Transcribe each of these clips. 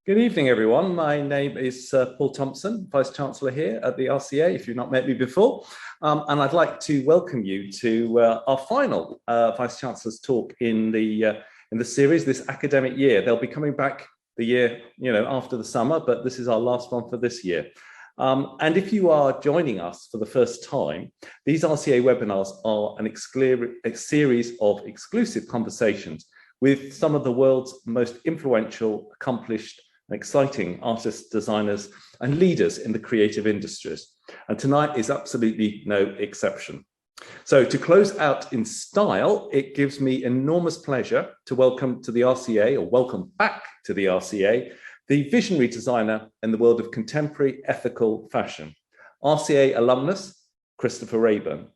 Good evening, everyone. My name is Paul Thompson, Vice-Chancellor here at the RCA, if you've not met me before. And I'd like to welcome you to our final Vice-Chancellor's talk in the series this academic year. They'll be coming back the year after the summer, but this is our last one for this year. And if you are joining us for the first time, these RCA webinars are a series of exclusive conversations with some of the world's most influential, accomplished, and exciting artists, designers, and leaders in the creative industries. And tonight is absolutely no exception. So to close out in style, it gives me enormous pleasure to welcome to the RCA, or welcome back to the RCA, the visionary designer in the world of contemporary ethical fashion, RCA alumnus, Christopher Raeburn.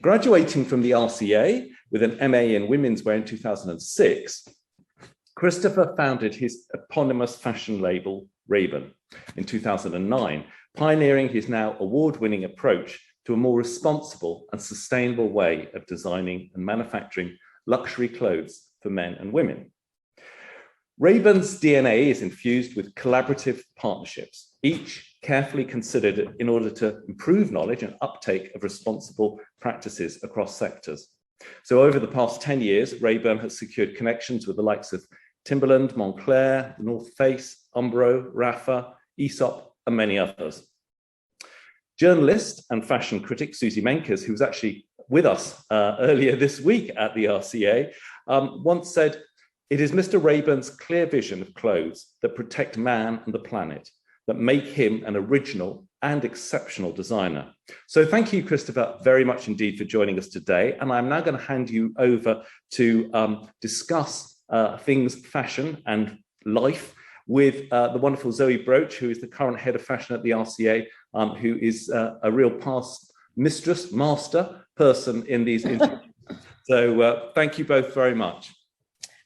Graduating from the RCA with an MA in women's wear in 2006, Christopher founded his eponymous fashion label, Raeburn, in 2009, pioneering his now award-winning approach to a more responsible and sustainable way of designing and manufacturing luxury clothes for men and women. Raeburn's DNA is infused with collaborative partnerships, each carefully considered in order to improve knowledge and uptake of responsible practices across sectors. So over the past 10 years, Raeburn has secured connections with the likes of Timberland, Montclair, The North Face, Umbro, Rafa, Aesop, and many others. Journalist and fashion critic Susie Menkes, who was actually with us earlier this week at the RCA, once said, "It is Mr. Raeburn's clear vision of clothes that protect man and the planet that make him an original and exceptional designer." So thank you, Christopher, very much indeed for joining us today. And I'm now going to hand you over to discuss things fashion and life with the wonderful Zowie Broach, who is the current head of fashion at the RCA, who is a real past master person in these interviews. So thank you both very much.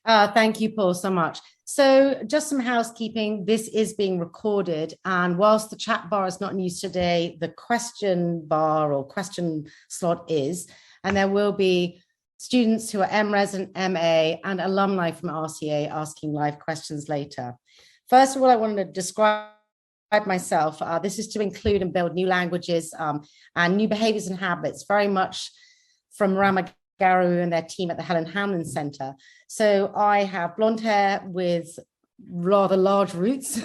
Thank you, Paul, so much. So just some housekeeping. This is being recorded, and whilst the chat bar is not in use today, the question bar or question slot is, and there will be students who are MRes and MA and alumni from RCA asking live questions later. First of all, I wanted to describe myself. This is to include and build new languages and new behaviors and habits, very much from Rama Garu and their team at the Helen Hamlin Center. So I have blonde hair with rather large roots.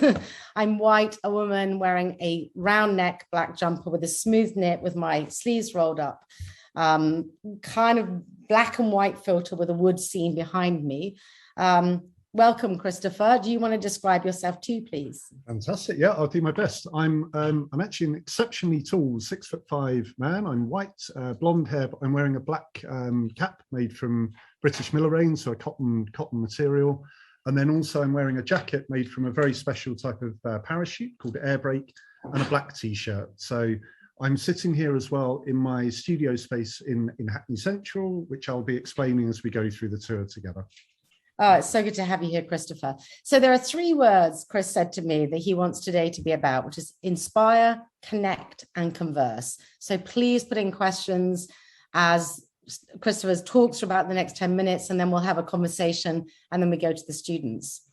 I'm white, a woman wearing a round neck black jumper with a smooth knit with my sleeves rolled up. Kind of black and white filter with a wood scene behind me. Welcome, Christopher. Do you want to describe yourself too, please? Fantastic. Yeah, I'll do my best. I'm actually an exceptionally tall 6'5" man. I'm white, blonde hair, but I'm wearing a black cap made from British Millerain, so a cotton material. And then also I'm wearing a jacket made from a very special type of parachute called air brake, and a black t-shirt. So I'm sitting here as well in my studio space in Hackney Central, which I'll be explaining as we go through the tour together. Oh, it's so good to have you here, Christopher. So there are 3 words Chris said to me that he wants today to be about, which is inspire, connect, and converse. So please put in questions as Christopher talks for about the next 10 minutes, and then we'll have a conversation, and then we go to the students.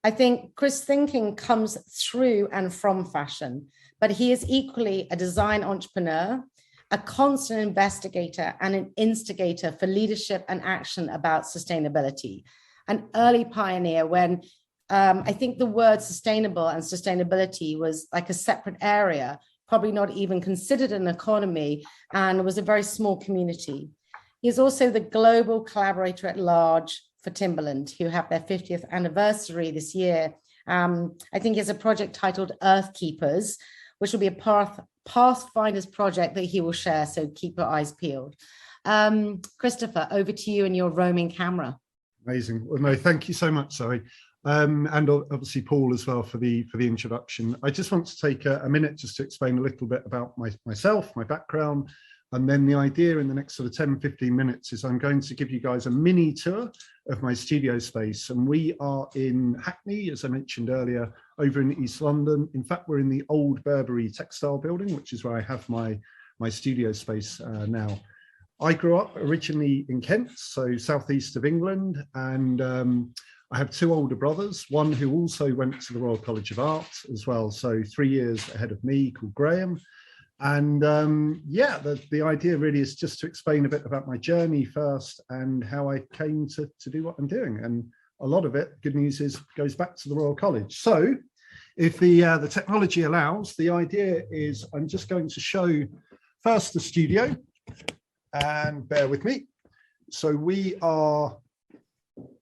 I think Chris' thinking comes through and from fashion, but he is equally a design entrepreneur, a constant investigator, and an instigator for leadership and action about sustainability. An early pioneer when I think the word sustainable and sustainability was like a separate area, probably not even considered an economy, and was a very small community. He is also the global collaborator at large for Timberland, who have their 50th anniversary this year. I think he has a project titled Earth Keepers, which will be a Pathfinders project that he will share, so keep your eyes peeled. Christopher, over to you and your roaming camera. Amazing. Well, no, thank you so much, Zoe. And obviously Paul as well for the introduction. I just want to take a minute just to explain a little bit about myself, my background, and then the idea in the next sort of 10-15 minutes is I'm going to give you guys a mini tour of my studio space. And we are in Hackney, as I mentioned earlier, over in East London. In fact, we're in the old Burberry textile building, which is where I have my studio space now. I grew up originally in Kent, so southeast of England, and I have two older brothers, one who also went to the Royal College of Art as well, so 3 years ahead of me, called Graham. And yeah, the idea really is just to explain a bit about my journey first and how I came to do what I'm doing. And a lot of it, good news is, goes back to the Royal College. So if the technology allows, the idea is I'm just going to show first the studio, and bear with me. So we are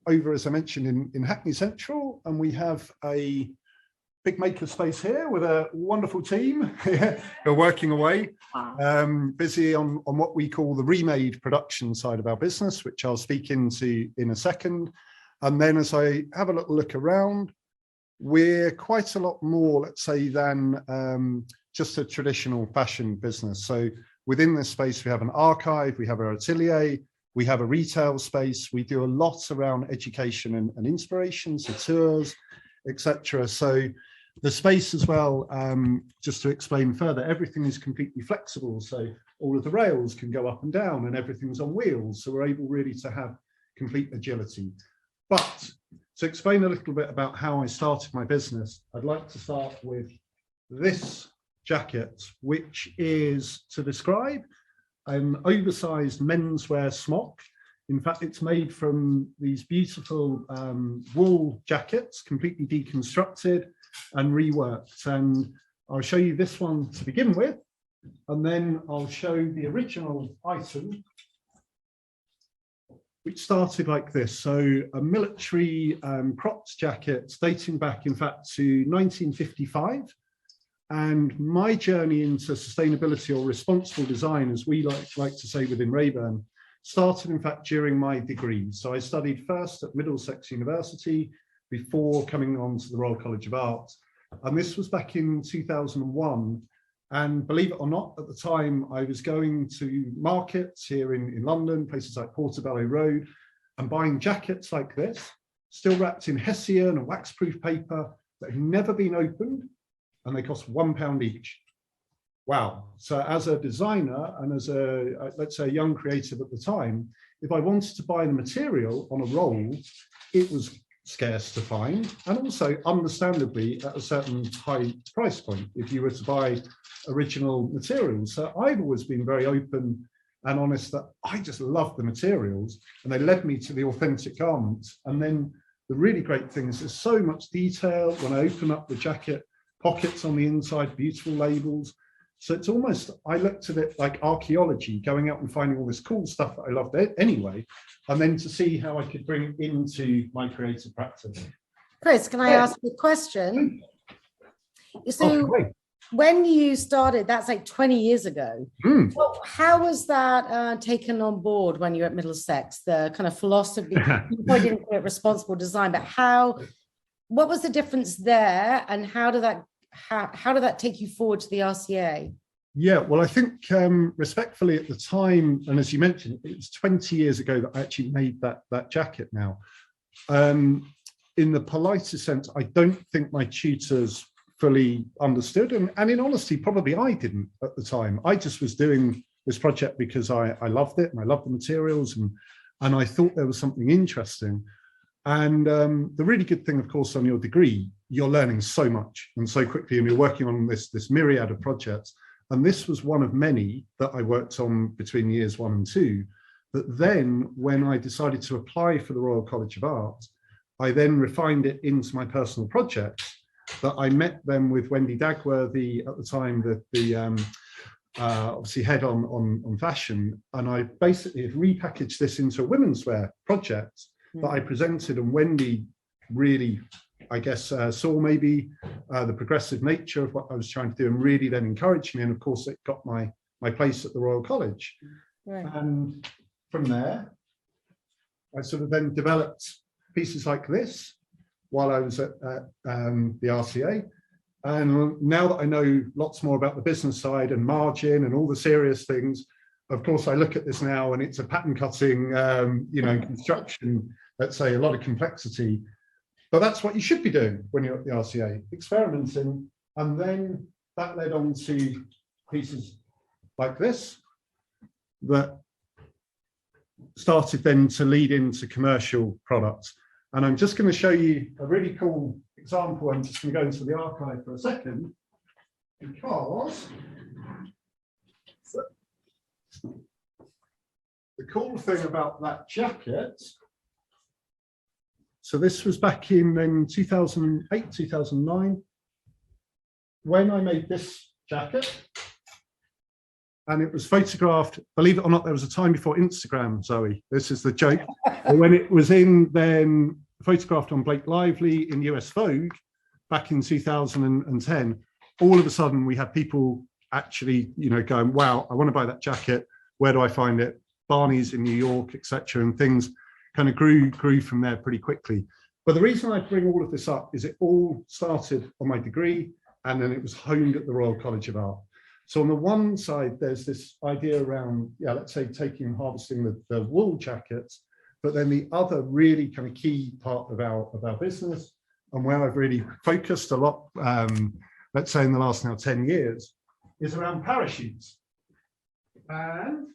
over, as I mentioned, in Hackney Central, and we have a big maker space here with a wonderful team who are working away, busy on what we call the remade production side of our business, which I'll speak into in a second. And then as I have a little look around, we're quite a lot more, let's say, than just a traditional fashion business. So within this space, we have an archive, we have our atelier, we have a retail space, we do a lot around education and inspiration, so tours, etc. So the space as well, just to explain further, everything is completely flexible. So all of the rails can go up and down and everything's on wheels. So we're able really to have complete agility. But to explain a little bit about how I started my business, I'd like to start with this jacket, which is to describe an oversized menswear smock. In fact, it's made from these beautiful wool jackets, completely deconstructed and reworked. And I'll show you this one to begin with, and then I'll show the original item, which started like this. So a military cropped jacket dating back, in fact, to 1955. And my journey into sustainability or responsible design, as we like to say within Raeburn, started, in fact, during my degree. So I studied first at Middlesex University before coming on to the Royal College of Art. And this was back in 2001. And believe it or not, at the time, I was going to markets here in London, places like Portobello Road, and buying jackets like this, still wrapped in Hessian and waxproof paper that had never been opened, and they cost £1 each. Wow. So as a designer and as a, let's say, a young creative at the time, if I wanted to buy the material on a roll, it was scarce to find, and also understandably at a certain high price point if you were to buy original materials. So I've always been very open and honest that I just love the materials, and they led me to the authentic garments. And then the really great thing is there's so much detail when I open up the jacket, pockets on the inside, beautiful labels. So it's almost, I looked at it like archaeology, going out and finding all this cool stuff that I loved anyway, and then to see how I could bring it into my creative practice. Chris, can I ask you a question? So Okay. When you started, that's like 20 years ago. Well, how was that taken on board when you were at Middlesex, the kind of philosophy? You probably didn't call it responsible design, but what was the difference there, and how did that take you forward to the RCA? Yeah, well, I think respectfully at the time, and as you mentioned, it was 20 years ago that I actually made that jacket now. In the politest sense, I don't think my tutors fully understood, and in honesty, probably I didn't at the time. I just was doing this project because I loved it, and I loved the materials, and I thought there was something interesting. And the really good thing, of course, on your degree, you're learning so much and so quickly, and you're working on this myriad of projects. And this was one of many that I worked on between years 1 and 2. But then when I decided to apply for the Royal College of Art, I then refined it into my personal projects. That I met them with Wendy Dagworthy at the time, the obviously head on fashion, and I basically have repackaged this into a women's wear project that I presented, and Wendy really, I guess, saw maybe the progressive nature of what I was trying to do, and really then encouraged me, and of course it got my place at the Royal College. Right. And from there, I sort of then developed pieces like this while I was at the RCA. And now that I know lots more about the business side and margin and all the serious things, of course, I look at this now and it's a pattern cutting, construction, let's say, a lot of complexity. But that's what you should be doing when you're at the RCA, experimenting. And then that led on to pieces like this that started then to lead into commercial products. And I'm just going to show you a really cool example. I'm just going to go into the archive for a second, because the cool thing about that jacket, so this was back in 2008, 2009, when I made this jacket, and it was photographed. Believe it or not, there was a time before Instagram, Zoe. This is the joke. When it was then photographed on Blake Lively in US Vogue back in 2010, all of a sudden we had people actually, going, wow, I want to buy that jacket. Where do I find it? Barney's in New York, etc. And things kind of grew from there pretty quickly. But the reason I bring all of this up is it all started on my degree, and then it was honed at the Royal College of Art. So on the one side, there's this idea around, let's say taking and harvesting the wool jackets, but then the other really kind of key part of our business, and where I've really focused a lot, let's say in the last now 10 years, is around parachutes. And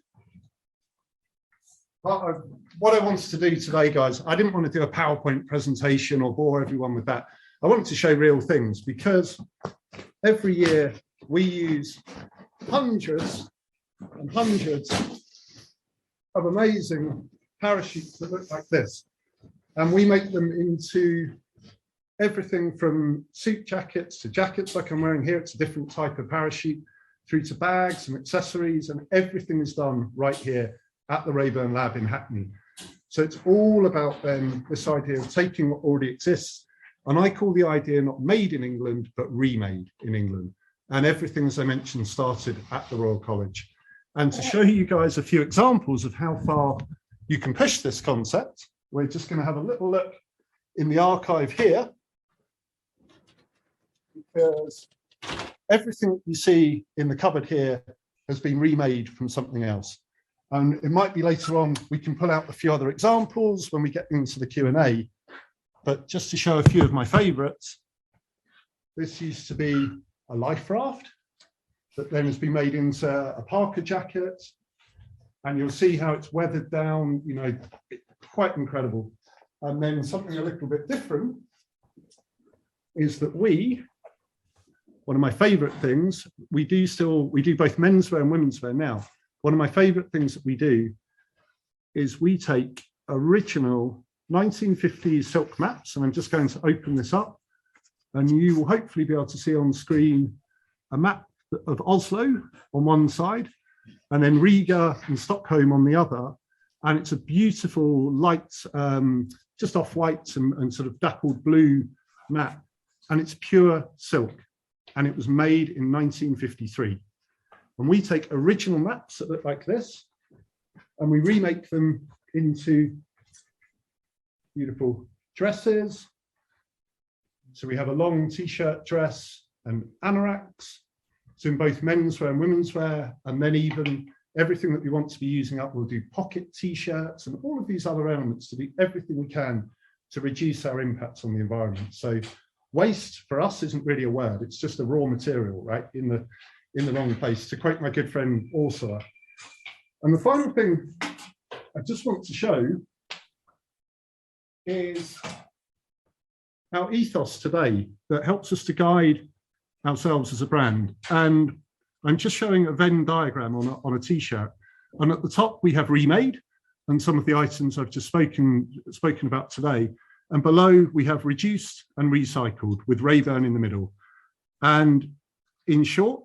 what I wanted to do today, guys, I didn't want to do a PowerPoint presentation or bore everyone with that. I wanted to show real things, because every year we use hundreds and hundreds of amazing parachutes that look like this. And we make them into everything from suit jackets to jackets like I'm wearing here. It's a different type of parachute, through to bags and accessories, and everything is done right here at the Raeburn lab in Hackney. So it's all about then this idea of taking what already exists. And I call the idea not made in England, but remade in England. And everything, as I mentioned, started at the Royal College. And to show you guys a few examples of how far you can push this concept, we're just going to have a little look in the archive here, because everything you see in the cupboard here has been remade from something else. And it might be later on we can pull out a few other examples when we get into the Q&A. But just to show a few of my favorites, this used to be a life raft that then has been made into a Parker jacket. And you'll see how it's weathered down, quite incredible. And then something a little bit different is that one of my favorite things, we do both menswear and womenswear now. One of my favorite things that we do is we take original 1950s silk maps, and I'm just going to open this up, and you will hopefully be able to see on screen a map of Oslo on one side, and then Riga and Stockholm on the other. And it's a beautiful light, just off white and sort of dappled blue map, and it's pure silk, and it was made in 1953. And we take original maps that look like this, and we remake them into beautiful dresses. So we have a long t-shirt dress and anoraks. So in both menswear and womenswear, and then even everything that we want to be using up, we'll do pocket t-shirts and all of these other elements to do everything we can to reduce our impact on the environment. So waste for us isn't really a word, it's just a raw material, right? In the wrong place, to quote my good friend Ursula. And the final thing I just want to show is our ethos today that helps us to guide ourselves as a brand. And I'm just showing a Venn diagram on a t-shirt. And at the top we have remade and some of the items I've just spoken about today. And below we have reduced and recycled with Raeburn in the middle. And in short,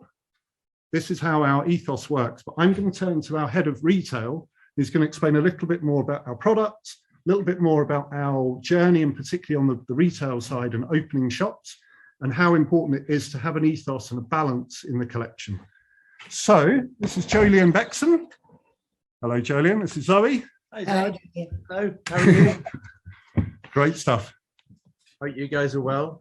this is how our ethos works. But I'm going to turn to our head of retail, who's going to explain a little bit more about our products, a little bit more about our journey, and particularly on the retail side and opening shops, and how important it is to have an ethos and a balance in the collection. So this is Jolien Bexon. Hello, Jolien. This is Zoe. Hi, Zoe. Hello. How are you? Great stuff. Hope you guys are well.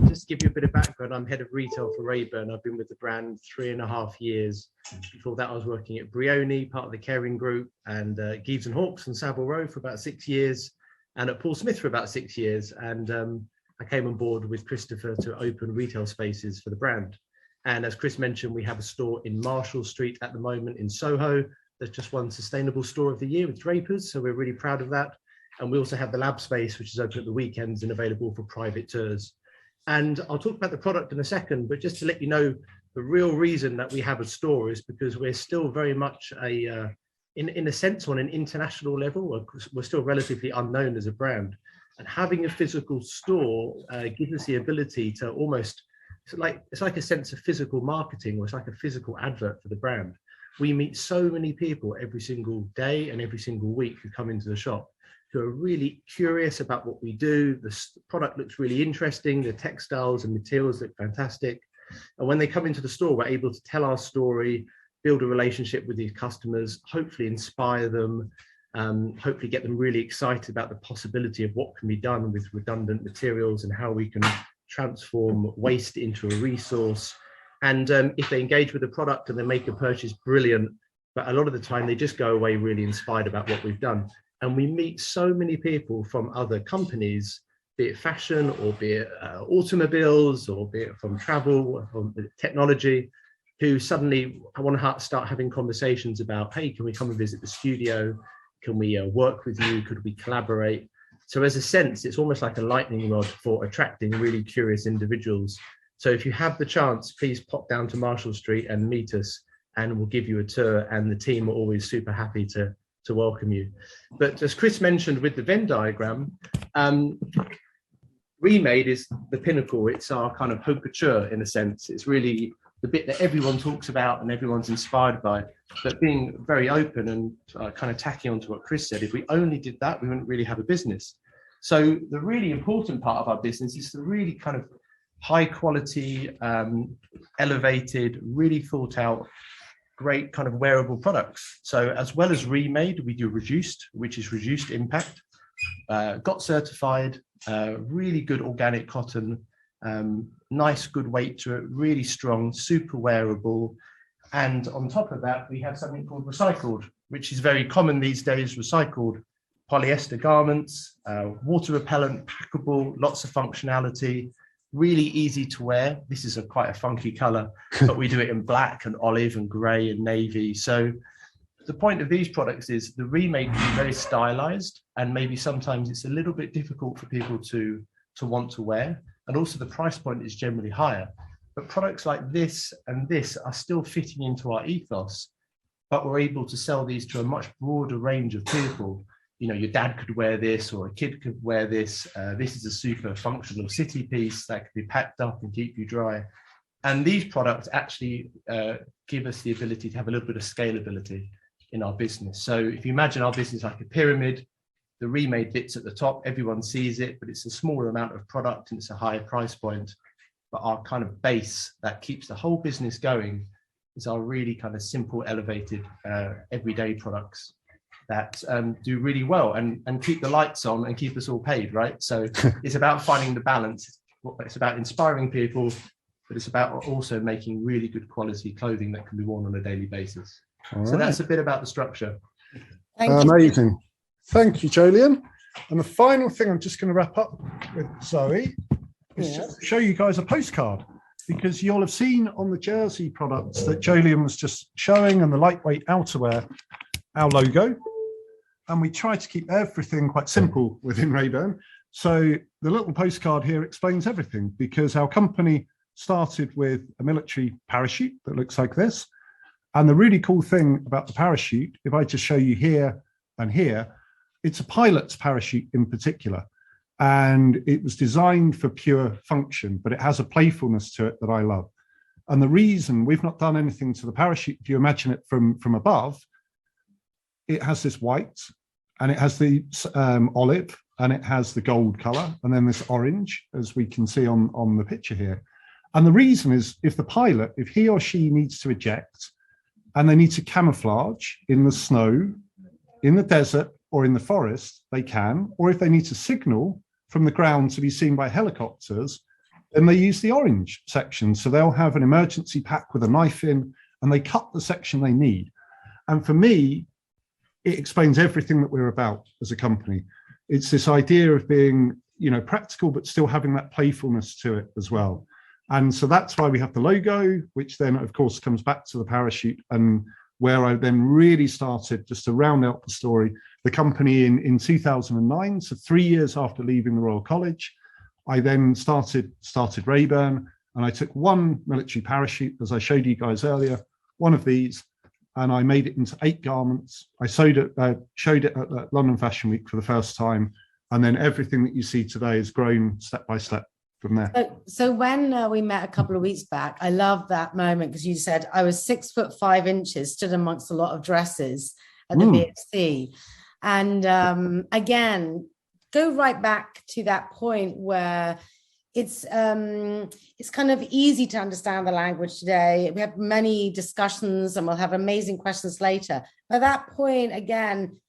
Just to give you a bit of background, I'm head of retail for Raeburn. I've been with the brand 3.5 years. Before that, I was working at Brioni, part of the Caring Group, and Gives and Hawkes and Savile Row for about 6 years, and at Paul Smith for about 6 years. And I came on board with Christopher to open retail spaces for the brand. And as Chris mentioned, we have a store in Marshall Street at the moment in Soho. That's just won Sustainable Store of the Year with Drapers, so we're really proud of that. And we also have the lab space, which is open at the weekends and available for private tours. And I'll talk about the product in a second, but just to let you know, the real reason that we have a store is because we're still very much in a sense, on an international level, we're still relatively unknown as a brand. And having a physical store gives us the ability to almost, it's like a sense of physical marketing, or it's like a physical advert for the brand. We meet so many people every single day and every single week who come into the shop who are really curious about what we do. The product looks really interesting. The textiles and materials look fantastic. And when they come into the store, we're able to tell our story, build a relationship with these customers, hopefully inspire them, hopefully get them really excited about the possibility of what can be done with redundant materials and how we can transform waste into a resource. And if they engage with the product and they make a purchase, brilliant. But a lot of the time they just go away really inspired about what we've done. And we meet so many people from other companies, be it fashion or be it automobiles or be it from travel or from technology, who suddenly want to start having conversations about, hey, can we come and visit the studio? Can we work with you? Could we collaborate? So as a sense, it's almost like a lightning rod for attracting really curious individuals. So if you have the chance, please pop down to Marshall Street and meet us, and we'll give you a tour, and the team are always super happy to welcome you. But as Chris mentioned with the Venn diagram, Remade is the pinnacle. It's our kind of haute couture in a sense. It's really the bit that everyone talks about and everyone's inspired by. But being very open and kind of tacking on to what Chris said, if we only did that, we wouldn't really have a business. So the really important part of our business is the really kind of high quality, elevated, really thought out, great kind of wearable products. So as well as Remade, we do Reduced, which is reduced impact, got certified, really good organic cotton, nice good weight to it, really strong, super wearable. And on top of that, we have something called recycled, which is very common these days, recycled polyester garments, water repellent, packable, lots of functionality, really easy to wear. This is quite a funky color, but we do it in black and olive and gray and navy. So the point of these products is the Remade can be very stylized, and maybe sometimes it's a little bit difficult for people to want to wear. And also the price point is generally higher. But products like this and this are still fitting into our ethos, but we're able to sell these to a much broader range of people. You know, your dad could wear this, or a kid could wear this. This is a super functional city piece that could be packed up and keep you dry. And these products actually give us the ability to have a little bit of scalability in our business. So if you imagine our business like a pyramid, the Remade bit's at the top, everyone sees it, but it's a smaller amount of product and it's a higher price point. But our kind of base that keeps the whole business going is our really kind of simple, elevated, everyday products that do really well and keep the lights on and keep us all paid, right? So it's about finding the balance. It's about inspiring people, but it's about also making really good quality clothing that can be worn on a daily basis. So that's a bit about the structure. Amazing. Thank you, Jolyon. And the final thing I'm just going to wrap up with, Zoe, is to show you guys a postcard, because you'll have seen on the jersey products that Jolyon was just showing and the lightweight outerwear, our logo. And we try to keep everything quite simple within Raeburn. So the little postcard here explains everything, because our company started with a military parachute that looks like this. And the really cool thing about the parachute, if I just show you here and here, it's a pilot's parachute in particular. And it was designed for pure function, but it has a playfulness to it that I love. And the reason we've not done anything to the parachute, if you imagine it from above, it has this white, and it has the olive, and it has the gold color, and then this orange, as we can see on the picture here. And the reason is, if the pilot, if he or she needs to eject, and they need to camouflage in the snow, in the desert, or in the forest, they can. Or if they need to signal from the ground to be seen by helicopters, then they use the orange section. So they'll have an emergency pack with a knife in, and they cut the section they need. And for me, it explains everything that we're about as a company. It's this idea of being, you know, practical, but still having that playfulness to it as well. And so that's why we have the logo, which then of course comes back to the parachute, and where I then really started, just to round out the story, the company in 2009. So 3 years after leaving the Royal College, I then started Raeburn, and I took one military parachute, as I showed you guys earlier, one of these, and I made it into 8 garments. I showed it at London Fashion Week for the first time, and then everything that you see today has grown step by step from there. So when we met a couple of weeks back, I love that moment because you said I was 6'5", stood amongst a lot of dresses at the VFC, and again, go right back to that point where it's kind of easy to understand the language today. We have many discussions and we'll have amazing questions later. At that point, again,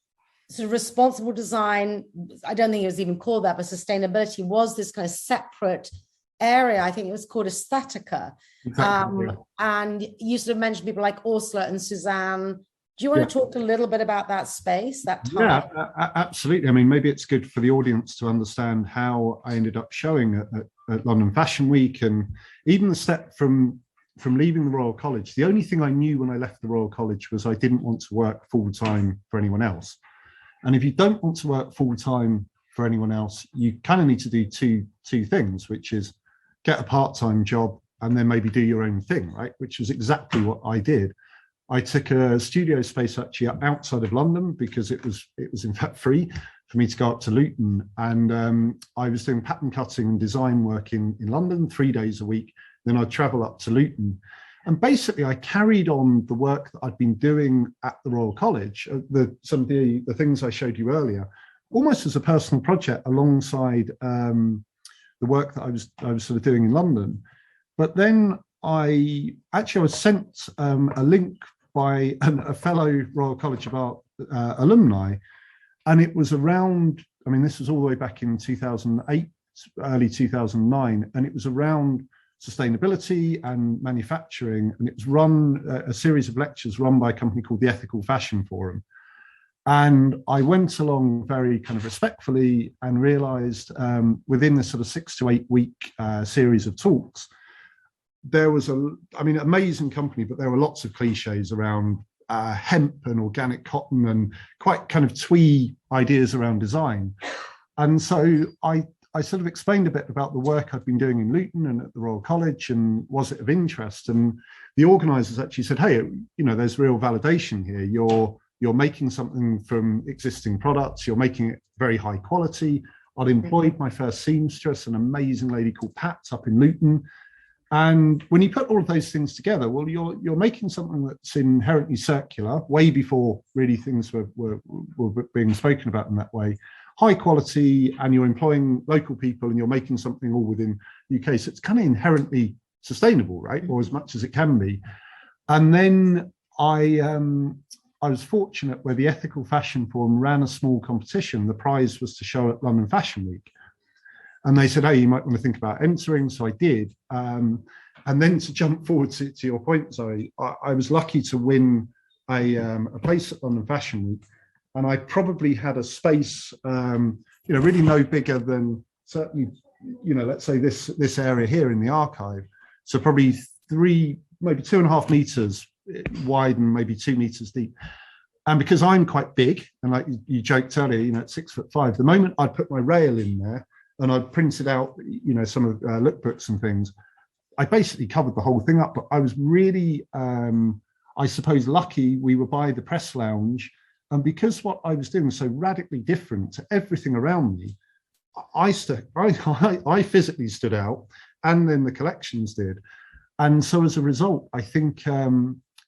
sort of responsible design, I don't think it was even called that, but sustainability was this kind of separate area. I think it was called aesthetica. Exactly, yeah. And you sort of mentioned people like Ursula and Suzanne. Do you want to talk a little bit about that space, that time? Yeah, absolutely. I mean, maybe it's good for the audience to understand how I ended up showing at London Fashion Week, and even the step from leaving the Royal College. The only thing I knew when I left the Royal College was I didn't want to work full-time for anyone else. And if you don't want to work full-time for anyone else, you kind of need to do two things, which is get a part-time job and then maybe do your own thing, right? Which is exactly what I did. I took a studio space actually outside of London because it was in fact free for me to go up to Luton, and I was doing pattern cutting and design work in London 3 days a week. Then I'd travel up to Luton, and basically I carried on the work that I'd been doing at the Royal College, some of the things I showed you earlier, almost as a personal project alongside the work that I was sort of doing in London. But then I was sent a link by a fellow Royal College of Art alumni, and it was around, I mean, this was all the way back in 2008, early 2009, and it was around sustainability and manufacturing, and it was run, a series of lectures run by a company called the Ethical Fashion Forum. And I went along very kind of respectfully and realized within this sort of 6 to 8 week series of talks, there was amazing company, but there were lots of cliches around hemp and organic cotton and quite kind of twee ideas around design. And so I sort of explained a bit about the work I'd been doing in Luton and at the Royal College, and was it of interest? And the organisers actually said, hey, there's real validation here. You're making something from existing products. You're making it very high quality. I'd employed my first seamstress, an amazing lady called Pat up in Luton. And when you put all of those things together, well, you're making something that's inherently circular, way before really things were being spoken about in that way, high quality, and you're employing local people, and you're making something all within UK. So it's kind of inherently sustainable, right? Or as much as it can be. And then I was fortunate where the Ethical Fashion Forum ran a small competition. The prize was to show at London Fashion Week. And they said, hey, you might want to think about entering. So I did. And then to jump forward to your point, Zoe, I was lucky to win a place at London Fashion Week. And I probably had a space, really no bigger than certainly, let's say this area here in the archive. So probably 3, maybe 2.5 meters wide and maybe 2 meters deep. And because I'm quite big, and like you joked earlier, at 6'5", the moment I'd put my rail in there, and I printed out, some of the lookbooks and things, I basically covered the whole thing up. But I was really, I suppose, lucky we were by the press lounge. And because what I was doing was so radically different to everything around me, I physically stood out, and then the collections did. And so as a result, I think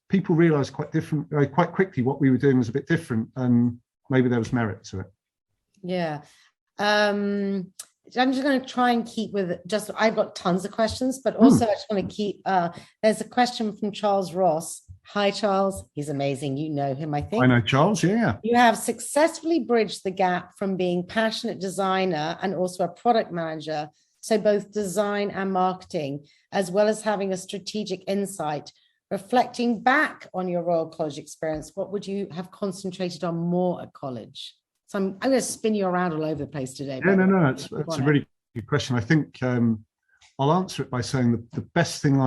people realized quite quickly what we were doing was a bit different, and maybe there was merit to it. Yeah. I'm just going to try and keep with I've got tons of questions, but also I just want to keep, there's a question from Charles Ross. Hi, Charles. He's amazing. You know him, I think. I know Charles, yeah. You have successfully bridged the gap from being passionate designer and also a product manager, so both design and marketing, as well as having a strategic insight. Reflecting back on your Royal College experience, what would you have concentrated on more at college? So I'm going to spin you around all over the place today. Yeah, no, it's a really good question. I think I'll answer it by saying the best thing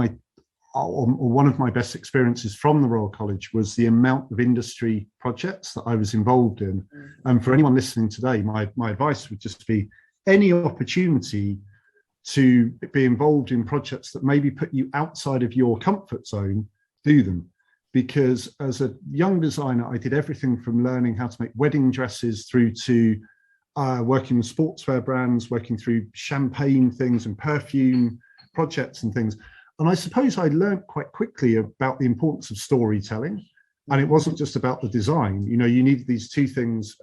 or one of my best experiences from the Royal College was the amount of industry projects that I was involved in. And for anyone listening today, my advice would just be any opportunity to be involved in projects that maybe put you outside of your comfort zone, do them. Because as a young designer, I did everything from learning how to make wedding dresses through to working with sportswear brands, working through champagne things and perfume projects and things. And I suppose I learned quite quickly about the importance of storytelling. And it wasn't just about the design. You know, you need these two things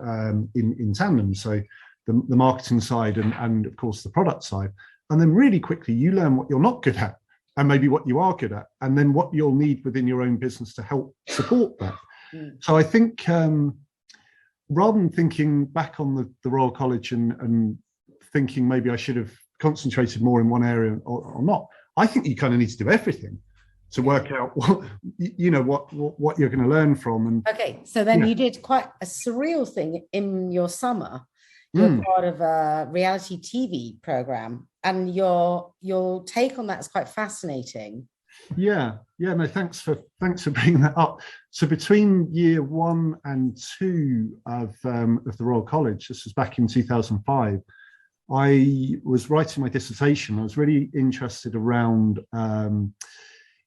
in tandem. So the marketing side and of course the product side. And then really quickly you learn what you're not good at and maybe what you are good at, and then what you'll need within your own business to help support that. So I think rather than thinking back on the Royal College and thinking maybe I should have concentrated more in one area or not, I think you kind of need to do everything to work out what you're going to learn from. And okay, so then you did quite a surreal thing in your summer. You're part of a reality TV program, and your take on that is quite fascinating. No, thanks for bringing that up. So between year 1 and 2 of the Royal College, this was back in 2005, I was writing my dissertation. I was really interested around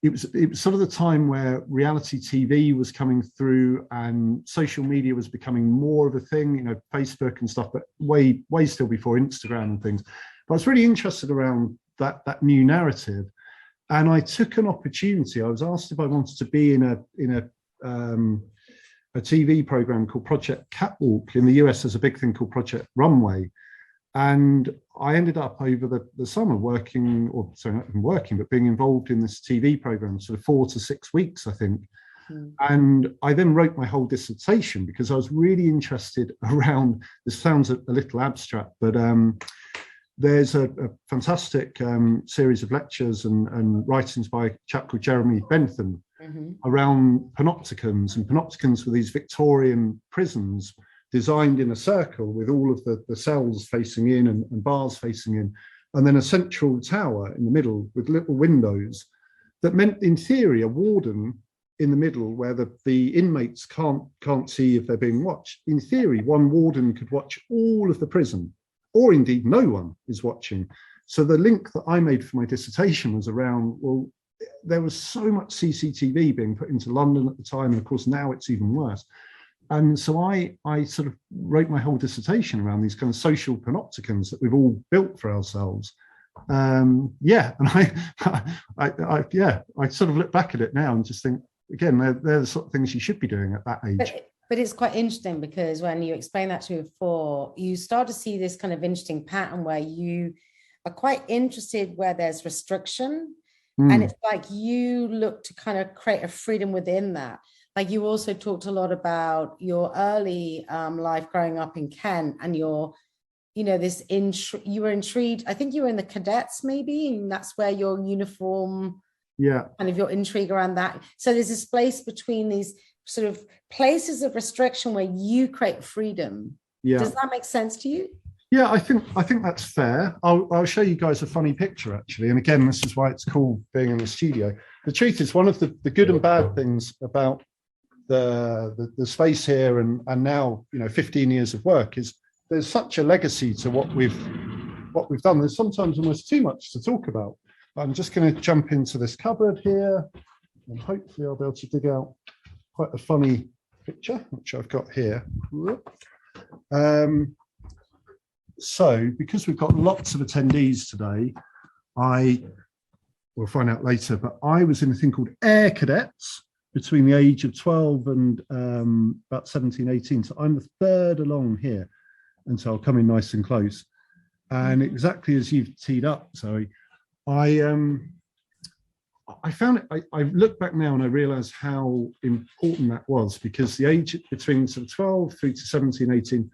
it was sort of the time where reality TV was coming through and social media was becoming more of a thing, you know, Facebook and stuff, but way still before Instagram and things. But I was really interested around that new narrative. And I took an opportunity. I was asked if I wanted to be in a TV program called Project Catwalk. In the US, there's a big thing called Project Runway. And I ended up over the summer working, or sorry, not even working, but being involved in this TV program, sort of 4 to 6 weeks, I think. And I then wrote my whole dissertation because I was really interested around, this sounds a little abstract, but there's a fantastic series of lectures and writings by a chap called Jeremy Bentham around panopticons. And panopticons were these Victorian prisons designed in a circle with all of the cells facing in and bars facing in, and then a central tower in the middle with little windows that meant, in theory, a warden in the middle where the inmates can't see if they're being watched. In theory, one warden could watch all of the prison, or indeed no one is watching. So the link that I made for my dissertation was around, well, there was so much CCTV being put into London at the time, and of course now it's even worse. And so I sort of wrote my whole dissertation around these kind of social panopticons that we've all built for ourselves. And I sort of look back at it now and just think, again, they're the sort of things you should be doing at that age. But it's quite interesting because when you explained that to me before, you start to see this kind of interesting pattern where you are quite interested where there's restriction. And it's like you look to kind of create a freedom within that. Like you also talked a lot about your early life growing up in Kent, and you were intrigued. I think you were in the cadets maybe, and that's where your uniform, kind of your intrigue around that. So there's this place between these sort of places of restriction where you create freedom. Does that make sense to you? Yeah, I think that's fair. I'll show you guys a funny picture actually, and again, this is why it's cool being in the studio. The truth is, one of the good and bad things about the space here and now 15 years of work is there's such a legacy to what we've done. There's sometimes almost too much to talk about. I'm just going to jump into this cupboard here, and hopefully I'll be able to dig out quite a funny picture, which I've got here. So because we've got lots of attendees today, we'll find out later, but I was in a thing called Air Cadets between the age of 12 and about 17, 18. So I'm the third along here. And so I'll come in nice and close. And exactly as you've teed up, Zoe, I found it, I look back now and I realize how important that was, because the age between sort of 12 through to 17, 18,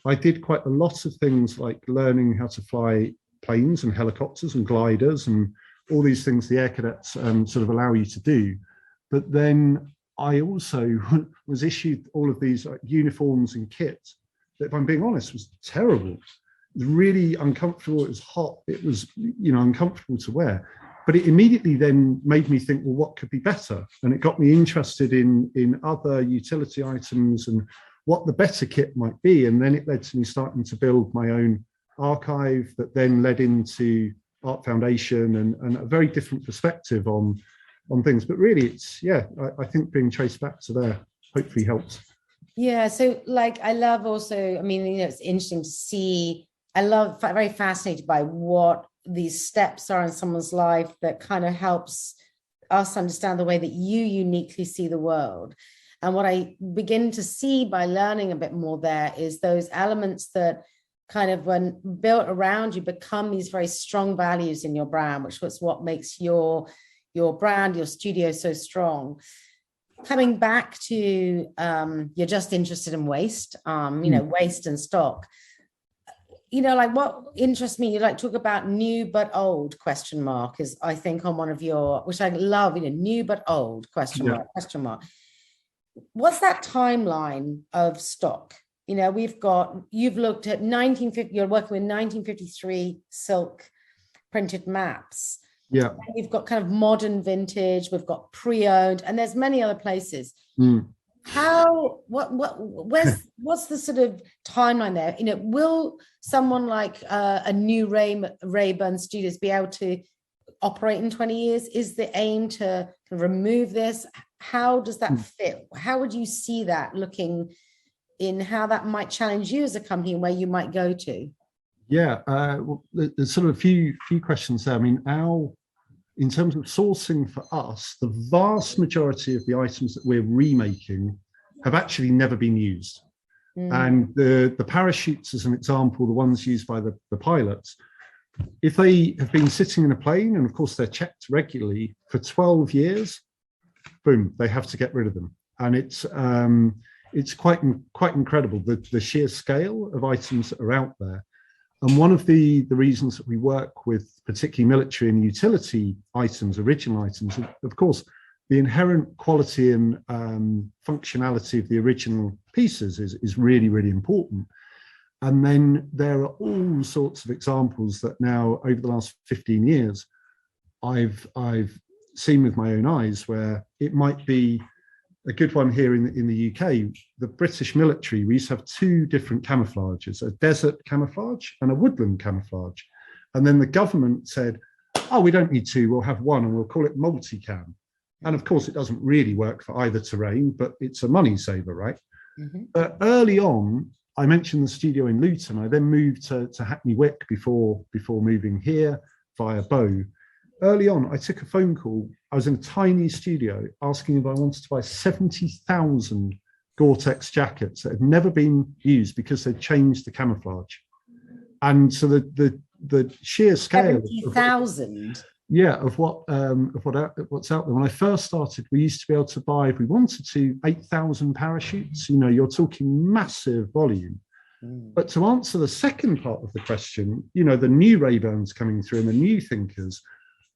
I did quite a lot of things like learning how to fly planes and helicopters and gliders and all these things the Air Cadets sort of allow you to do. But then I also was issued all of these uniforms and kits that, if I'm being honest, was terrible. It was really uncomfortable. It was hot. It was, uncomfortable to wear. but it immediately then made me think, well, what could be better? And it got me interested in other utility items and what the better kit might be. And then it led to me starting to build my own archive that then led into Art Foundation and a very different perspective on things. But really, it's, yeah, I think being traced back to there hopefully helps. Yeah, so like I love also, I mean, you know, it's interesting to see, very fascinated by what these steps are in someone's life that kind of helps us understand the way that you uniquely see the world. And what I begin to see by learning a bit more there is those elements that kind of, when built around you, become these very strong values in your brand, which was what makes your brand, your studio so strong. Coming back to you're just interested in waste, you know, waste and stock. You know, like what interests me, you like talk about new but old ? Is I think on one of your, which I love, you know, new but old ? What's that timeline of stock? You know, you've looked at 1950, you're working with 1953 silk printed maps. Yeah. And we've got kind of modern vintage, we've got pre-owned, and there's many other places. What's the sort of timeline there? You know, will someone like a new Raeburn Studios be able to operate in 20 years? Is the aim to remove this? How does that fit? How would you see that looking in how that might challenge you as a company and where you might go to? Yeah, well, there's sort of a few questions there. I mean, in terms of sourcing for us, the vast majority of the items that we're remaking have actually never been used. And the parachutes, as an example, the ones used by the pilots, if they have been sitting in a plane, and of course they're checked regularly for 12 years, boom, they have to get rid of them. And it's quite incredible, the sheer scale of items that are out there. And one of the reasons that we work with particularly military and utility items, original items, of course, the inherent quality and functionality of the original pieces is really, really important. And then there are all sorts of examples that now, over the last 15 years, I've seen with my own eyes, where it might be a good one here in the UK. The British military, we used to have two different camouflages, a desert camouflage and a woodland camouflage. And then the government said, oh, we don't need two, we'll have one and we'll call it multicam. And of course, it doesn't really work for either terrain, but it's a money saver, right? But early on, I mentioned the studio in Luton. I then moved to Hackney Wick before moving here via Bow. Early on, I took a phone call. I was in a tiny studio asking if I wanted to buy 70,000 Gore-Tex jackets that had never been used because they'd changed the camouflage. And so the sheer scale 70,000. Yeah, of what's out there. When I first started, we used to be able to buy, if we wanted to, 8,000 parachutes. You know, you're talking massive volume. But to answer the second part of the question, you know, the new Raeburns coming through and the new thinkers,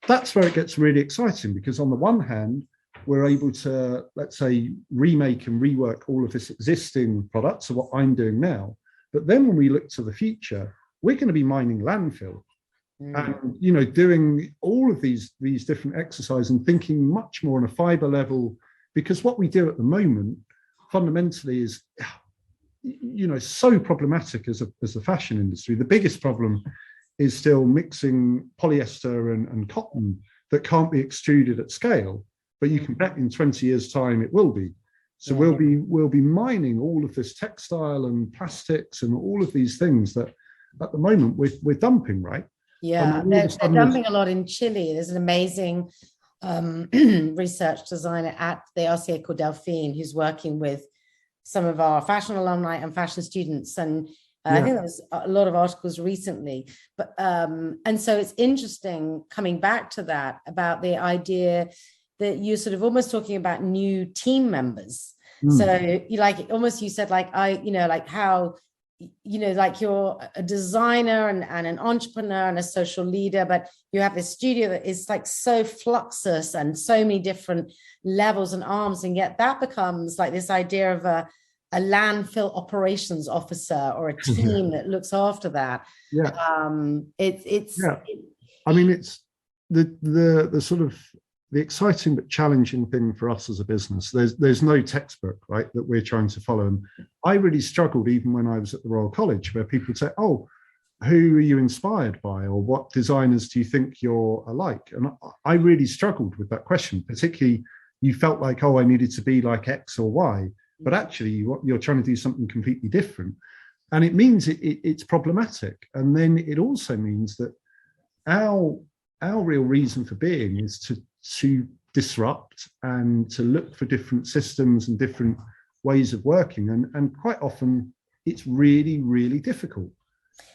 that's where it gets really exciting, because on the one hand, we're able to, let's say, remake and rework all of this existing product, so what I'm doing now. But then when we look to the future, we're going to be mining landfill. And, you know, doing all of these different exercises and thinking much more on a fiber level, because what we do at the moment fundamentally is, you know, so problematic as a fashion industry. The biggest problem is still mixing polyester and cotton that can't be extruded at scale, but you can bet in 20 years' time it will be. So we'll be mining all of this textile and plastics and all of these things that at the moment we're dumping, right? Yeah, they're dumping a lot in Chile. There's an amazing research designer at the RCA called Delphine, who's working with some of our fashion alumni and fashion students. And I think there's a lot of articles recently. But and so it's interesting coming back to that, about the idea that you're sort of almost talking about new team members. So you you said how, you know, like you're a designer and an entrepreneur and a social leader, but you have this studio that is like so fluxus and so many different levels and arms, and yet that becomes like this idea of a landfill operations officer or a team that looks after that. I mean, the sort of the exciting but challenging thing for us as a business, there's no textbook, right, that we're trying to follow. And I really struggled even when I was at the Royal College, where people would say, oh, who are you inspired by, or what designers do you think you're alike? And I really struggled with that question. Particularly, you felt like, oh, I needed to be like X or Y, but actually you're trying to do something completely different. And it means it's problematic. And then it also means that our real reason for being is to disrupt and to look for different systems and different ways of working. And quite often it's really, really difficult.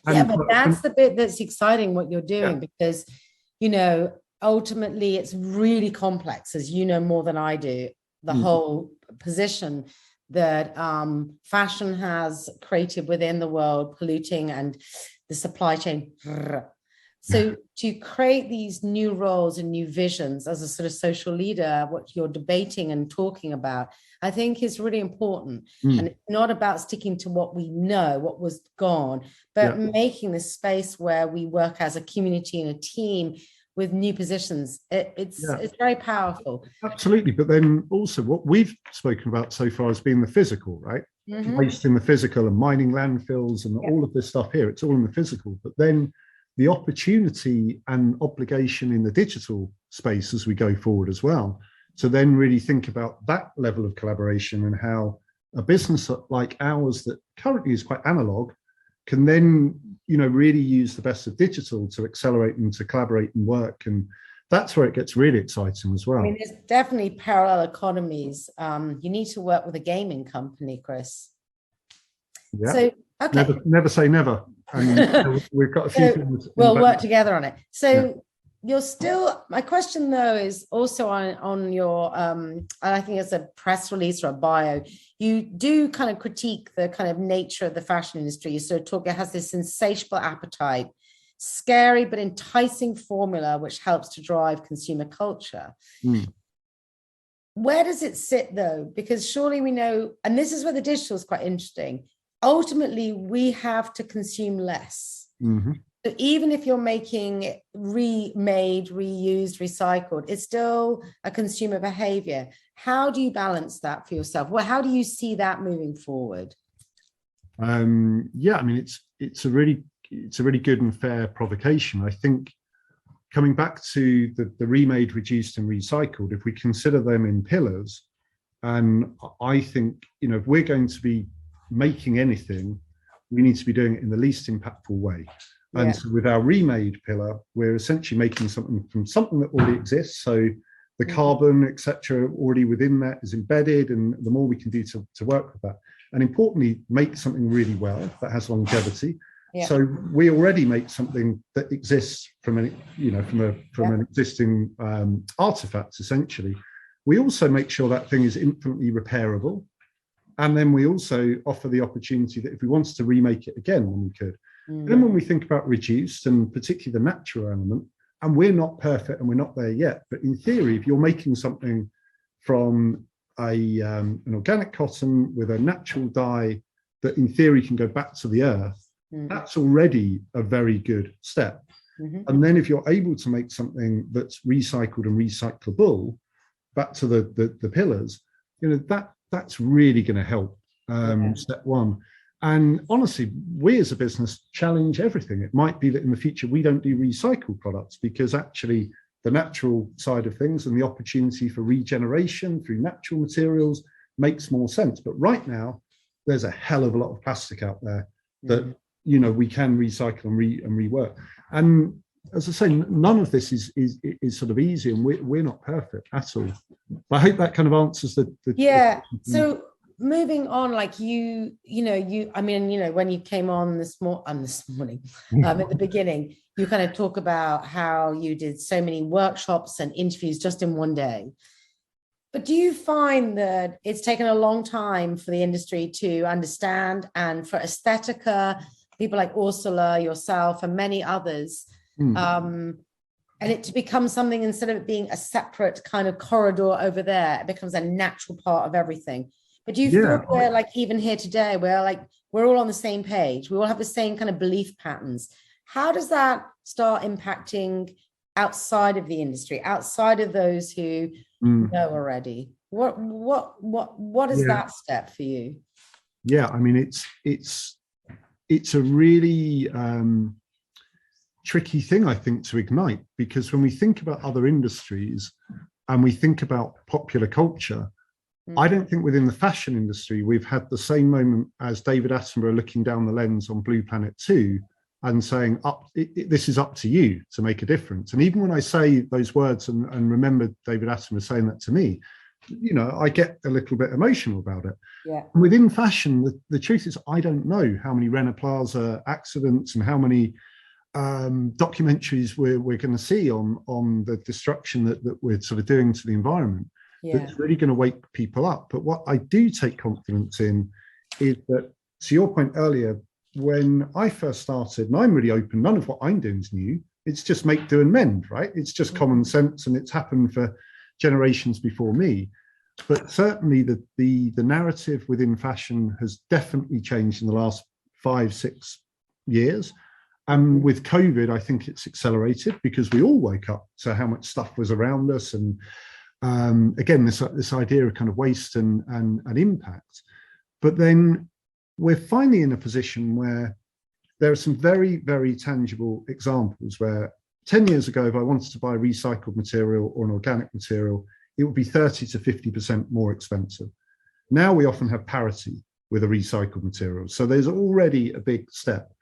Yeah, but that's the bit that's exciting, what you're doing, because, ultimately it's really complex, as you know more than I do, the whole position that fashion has created within the world, polluting and the supply chain. So to create these new roles and new visions as a sort of social leader, what you're debating and talking about, I think is really important. And it's not about sticking to what we know, what was gone, but making this space where we work as a community and a team with new positions. It's very powerful. Absolutely. But then also what we've spoken about so far has been the physical, right? Waste in the physical and mining landfills and all of this stuff here. It's all in the physical. But then the opportunity and obligation in the digital space as we go forward as well, to then really think about that level of collaboration and how a business like ours that currently is quite analog can then, really use the best of digital to accelerate and to collaborate and work. And that's where it gets really exciting as well. I mean, there's definitely parallel economies. You need to work with a gaming company, Chris. Yeah. So, okay. Never say never. And we've got a few things. We'll work together on it. So you're still, my question though is also on your, I think it's a press release or a bio, you do kind of critique the kind of nature of the fashion industry. You sort of talk, it has this insatiable appetite, scary but enticing formula which helps to drive consumer culture. Where does it sit though? Because surely we know, and this is where the digital is quite interesting, ultimately we have to consume less. So even if you're making it remade, reused, recycled, it's still a consumer behavior. How do you balance that for yourself? Well, how do you see that moving forward? I mean, it's a really good and fair provocation. I think coming back to the remade, reduced and recycled, if we consider them in pillars, and I think, if we're going to be making anything, we need to be doing it in the least impactful way. And so with our remade pillar, we're essentially making something from something that already exists. So the carbon, etc., already within that is embedded, and the more we can do to work with that. And importantly, make something really well that has longevity. So we already make something that exists from an existing artifact, essentially. We also make sure that thing is infinitely repairable. And then we also offer the opportunity that if we wanted to remake it again, then we could. And then when we think about reduced, and particularly the natural element, and we're not perfect and we're not there yet, but in theory, if you're making something from an organic cotton with a natural dye that in theory can go back to the earth, that's already a very good step. And then if you're able to make something that's recycled and recyclable back to the pillars, that's really going to help. Step one. And honestly, we as a business challenge everything. It might be that in the future we don't do recycled products, because actually the natural side of things and the opportunity for regeneration through natural materials makes more sense. But right now, there's a hell of a lot of plastic out there that we can recycle and rework. And as I say, none of this is sort of easy, and we're not perfect at all. But I hope that kind of answers the So moving on, like when you came on this morning at the beginning, you kind of talk about how you did so many workshops and interviews just in one day. But do you find that it's taken a long time for the industry to understand, and for Aesthetica, people like Ursula, yourself, and many others, and it to become something, instead of it being a separate kind of corridor over there, it becomes a natural part of everything? But do you feel we're like, even here today, we're all on the same page, we all have the same kind of belief patterns? How does that start impacting outside of the industry, outside of those who know already? What is that step for you? Yeah, I mean, it's a really tricky thing, I think, to ignite, because when we think about other industries and we think about popular culture, I don't think within the fashion industry we've had the same moment as David Attenborough looking down the lens on Blue Planet 2 and saying, this is up to you to make a difference. And even when I say those words and remember David Attenborough saying that to me, you know, I get a little bit emotional about it. Yeah. Within fashion, the truth is I don't know how many Rana Plaza accidents and how many documentaries we're going to see on the destruction that we're sort of doing to the environment. That's really going to wake people up. But what I do take confidence in is that, to your point earlier, when I first started, and I'm really open, none of what I'm doing is new. It's just make, do, and mend, right? It's just common sense, and it's happened for generations before me. But certainly the narrative within fashion has definitely changed in the last 5-6 years. And with COVID, I think it's accelerated because we all woke up to how much stuff was around us. And again, this idea of kind of waste and impact. But then we're finally in a position where there are some very, very tangible examples where 10 years ago, if I wanted to buy recycled material or an organic material, it would be 30 to 50% more expensive. Now we often have parity with a recycled material. So there's already a big step.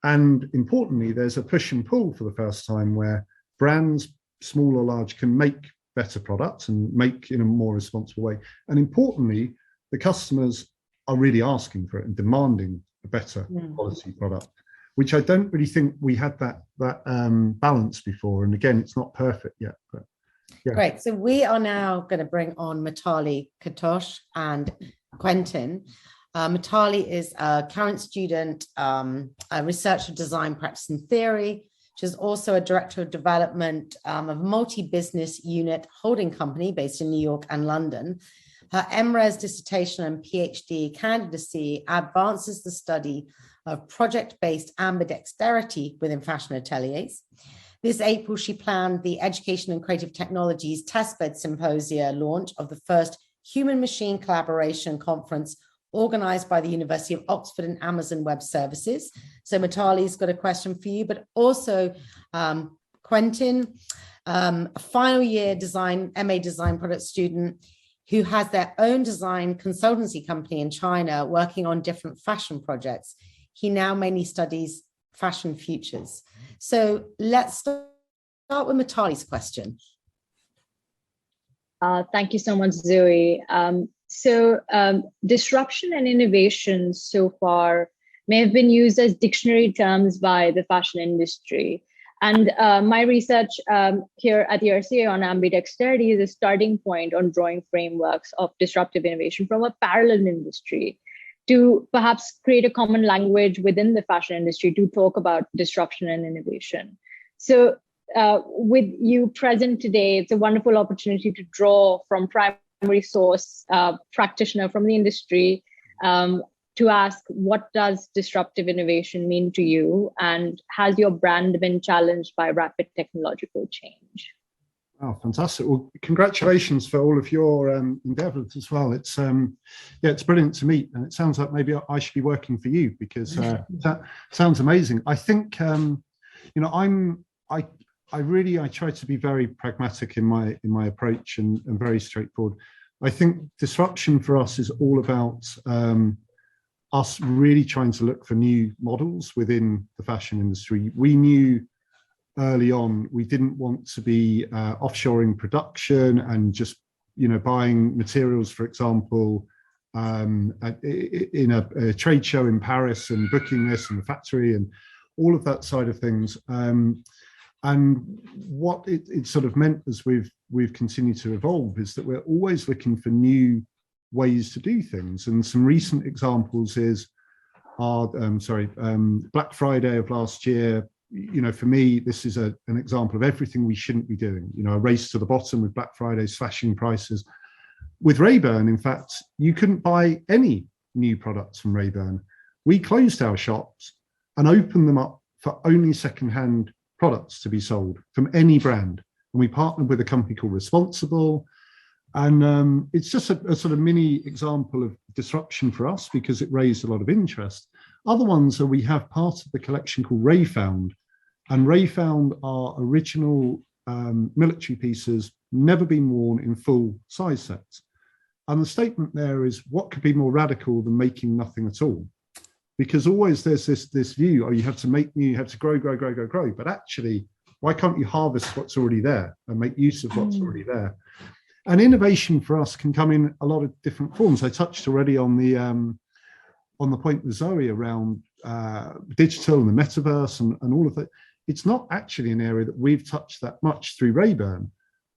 And importantly, there's a push and pull for the first time where brands, small or large, can make better products and make in a more responsible way. And importantly, the customers are really asking for it and demanding a better quality product, which I don't really think we had that balance before. And again, it's not perfect yet. But yeah. Great. So we are now going to bring on Mitali Katosh and Quentin. Mitali is a current student, a researcher, design, practice, and theory. She's also a director of development of a multi-business unit holding company based in New York and London. Her MRes dissertation and PhD candidacy advances the study of project-based ambidexterity within fashion ateliers. This April, she planned the Education and Creative Technologies Testbed Symposia launch of the first human-machine collaboration conference organized by the University of Oxford and Amazon Web Services. So Mitali's got a question for you, but also Quentin, a final year MA design product student who has their own design consultancy company in China working on different fashion projects. He now mainly studies fashion futures. So let's start with Mitali's question. Thank you so much, Zoe. So disruption and innovation so far may have been used as dictionary terms by the fashion industry. And my research here at the RCA on ambidexterity is a starting point on drawing frameworks of disruptive innovation from a parallel industry to perhaps create a common language within the fashion industry to talk about disruption and innovation. So with you present today, it's a wonderful opportunity to draw from primary source practitioner from the industry to ask, what does disruptive innovation mean to you? And has your brand been challenged by rapid technological change? Oh, fantastic. Well, congratulations for all of your endeavors as well. It's it's brilliant to meet. And it sounds like maybe I should be working for you because that sounds amazing. I think, I try to be very pragmatic in my approach and very straightforward. I think disruption for us is all about us really trying to look for new models within the fashion industry. We knew early on we didn't want to be offshoring production and just buying materials, for example, in a trade show in Paris and booking this in the factory and all of that side of things. And what it sort of meant as we've continued to evolve is that we're always looking for new ways to do things. And some recent examples Black Friday of last year. For me, this is an example of everything we shouldn't be doing. A race to the bottom with Black Friday slashing prices. With Raeburn, in fact, you couldn't buy any new products from Raeburn. We closed our shops and opened them up for only secondhand products to be sold from any brand. And we partnered with a company called Responsible. And it's just a sort of mini example of disruption for us because it raised a lot of interest. Other ones are we have part of the collection called Rayfound. And Rayfound are original military pieces, never been worn in full size sets. And the statement there is, what could be more radical than making nothing at all? Because always there's this view, oh, you have to make new, you have to grow. But actually, why can't you harvest what's already there and make use of what's already there? And innovation for us can come in a lot of different forms. I touched already on the point with Zowie around digital and the metaverse and all of that. It's not actually an area that we've touched that much through Raeburn,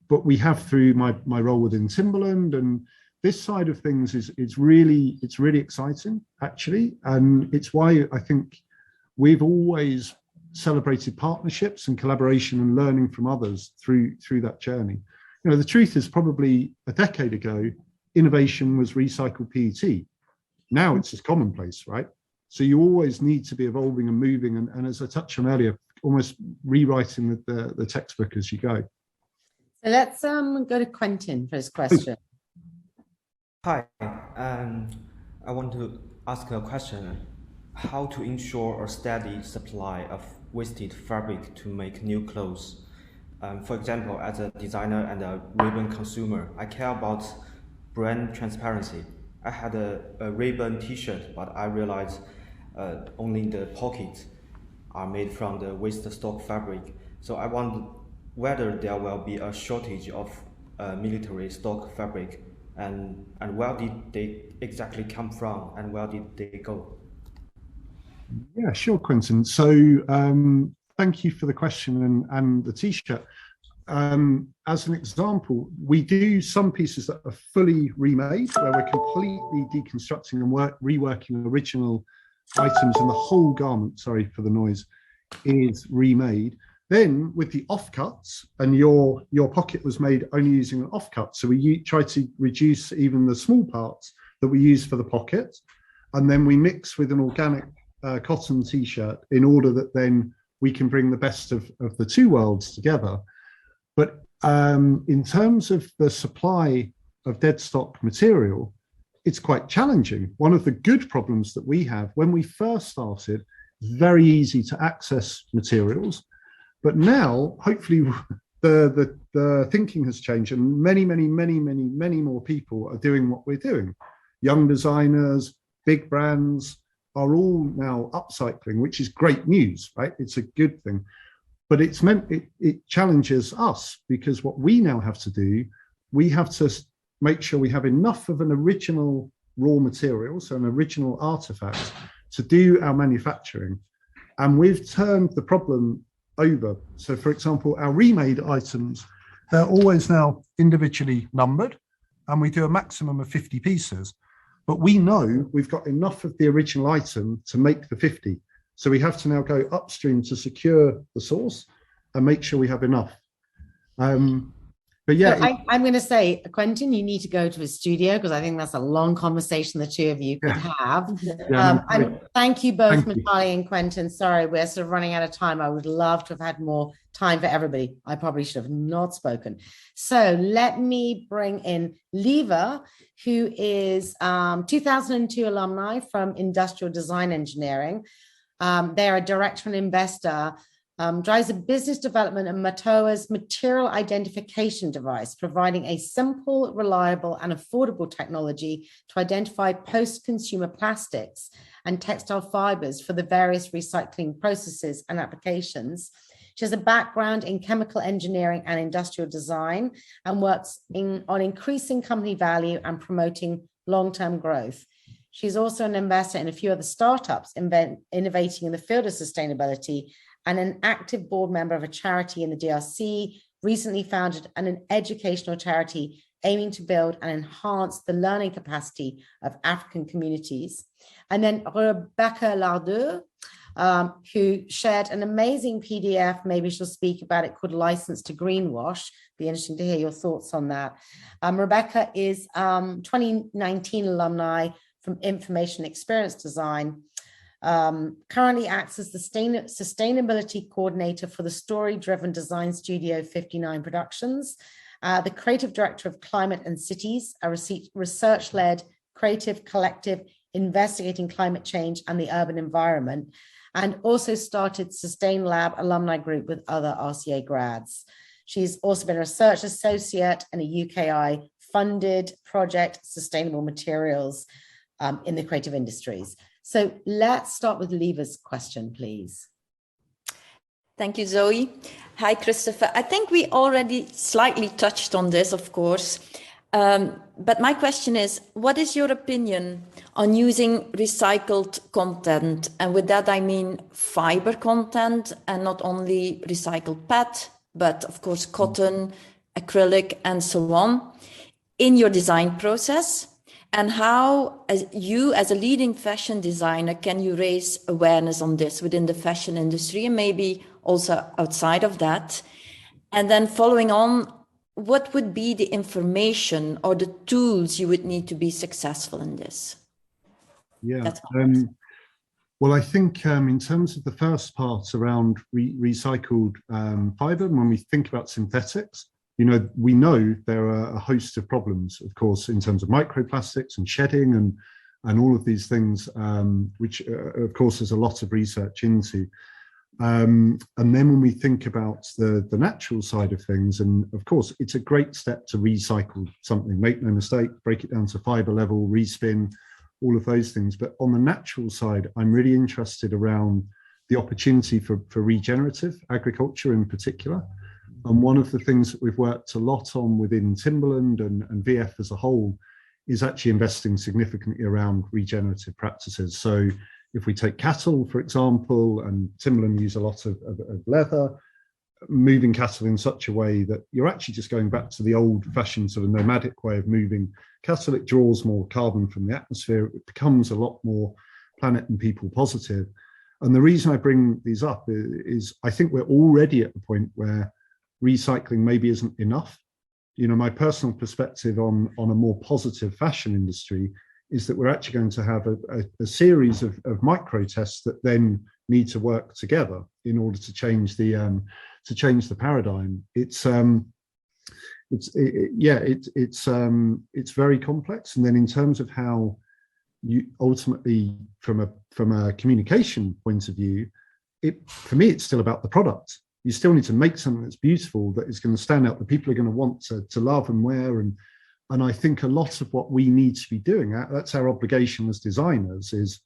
but we have through my role within Timberland. And this side of things is really exciting, actually. And it's why I think we've always celebrated partnerships and collaboration and learning from others through that journey. You know, the truth is probably a decade ago, innovation was recycled PET. Now it's just commonplace, right? So you always need to be evolving and moving. And as I touched on earlier, almost rewriting the textbook as you go. So let's go to Quentin for his question. Hi, I want to ask a question. How to ensure a steady supply of wasted fabric to make new clothes? For example, as a designer and a Raeburn consumer, I care about brand transparency. I had a Raeburn t-shirt, but I realized only the pockets are made from the waste stock fabric. So I wonder whether there will be a shortage of military stock fabric, and where did they exactly come from and where did they go? Yeah, sure, Quentin. So thank you for the question and the t-shirt. As an example, we do some pieces that are fully remade, where we're completely deconstructing and reworking original items, and the whole garment, sorry for the noise, is remade. Then with the offcuts, and your pocket was made only using an offcut, so we try to reduce even the small parts that we use for the pocket, and then we mix with an organic cotton t-shirt in order that then we can bring the best of the two worlds together. But in terms of the supply of dead stock material, it's quite challenging. One of the good problems that we have when we first started, very easy to access materials, but now hopefully the thinking has changed, and many more people are doing what we're doing. Young designers, big brands are all now upcycling, which is great news, right? It's a good thing, but it challenges us, because what we now have to do, we have to make sure we have enough of an original raw material, so an original artifact, to do our manufacturing. And we've turned the problem over. So for example, our remade items, they're always now individually numbered, and we do a maximum of 50 pieces. But we know we've got enough of the original item to make the 50. So we have to now go upstream to secure the source and make sure we have enough. But yeah, so I'm going to say, Quentin, you need to go to a studio, because I think that's a long conversation the two of you could have. And thank you both, Macaulay and Quentin. Sorry, we're sort of running out of time. I would love to have had more time for everybody. I probably should have not spoken. So let me bring in Leva, who is 2002 alumni from Industrial Design Engineering. They are a director and investor. Drives a business development and Matoa's material identification device, providing a simple, reliable, and affordable technology to identify post-consumer plastics and textile fibers for the various recycling processes and applications. She has a background in chemical engineering and industrial design, and works on increasing company value and promoting long-term growth. She's also an investor in a few other startups innovating in the field of sustainability, and an active board member of a charity in the DRC, recently founded an educational charity aiming to build and enhance the learning capacity of African communities. And then Rebecca Lardeux, who shared an amazing PDF, maybe she'll speak about it, called License to Greenwash. Be interesting to hear your thoughts on that. Rebecca is 2019 alumni from Information Experience Design. Currently acts as the sustainability coordinator for the story-driven design studio 59 Productions, the creative director of Climate and Cities, a research-led creative collective investigating climate change and the urban environment, and also started Sustain Lab alumni group with other RCA grads. She's also been a research associate and a UKI funded project, Sustainable Materials in the creative industries. So let's start with Leva's question, please. Thank you, Zoe. Hi, Christopher. I think we already slightly touched on this, of course. But my question is, what is your opinion on using recycled content? And with that, I mean fiber content and not only recycled PET, but of course, cotton, acrylic, and so on in your design process? And how, as a leading fashion designer, can you raise awareness on this within the fashion industry and maybe also outside of that? And then following on, what would be the information or the tools you would need to be successful in this? Yeah, well, I think in terms of the first part around recycled fiber, when we think about synthetics, we know there are a host of problems, of course, in terms of microplastics and shedding and all of these things, which, of course, there's a lot of research into. And then when we think about the natural side of things, and of course, it's a great step to recycle something, make no mistake, break it down to fiber level, respin, all of those things. But on the natural side, I'm really interested around the opportunity for regenerative agriculture in particular. And one of the things that we've worked a lot on within Timberland and VF as a whole is actually investing significantly around regenerative practices. So if we take cattle, for example, and Timberland use a lot of leather, moving cattle in such a way that you're actually just going back to the old-fashioned sort of nomadic way of moving cattle. It draws more carbon from the atmosphere. It becomes a lot more planet and people positive. And the reason I bring these up is I think we're already at the point where recycling maybe isn't enough. My personal perspective on a more positive fashion industry is that we're actually going to have a series of micro tests that then need to work together in order to change the paradigm. It's very complex. And then in terms of how you ultimately, from a communication point of view, for me, it's still about the product. You still need to make something that's beautiful, that is going to stand out, that people are going to want to love and wear. And I think a lot of what we need to be doing, that's our obligation as designers, is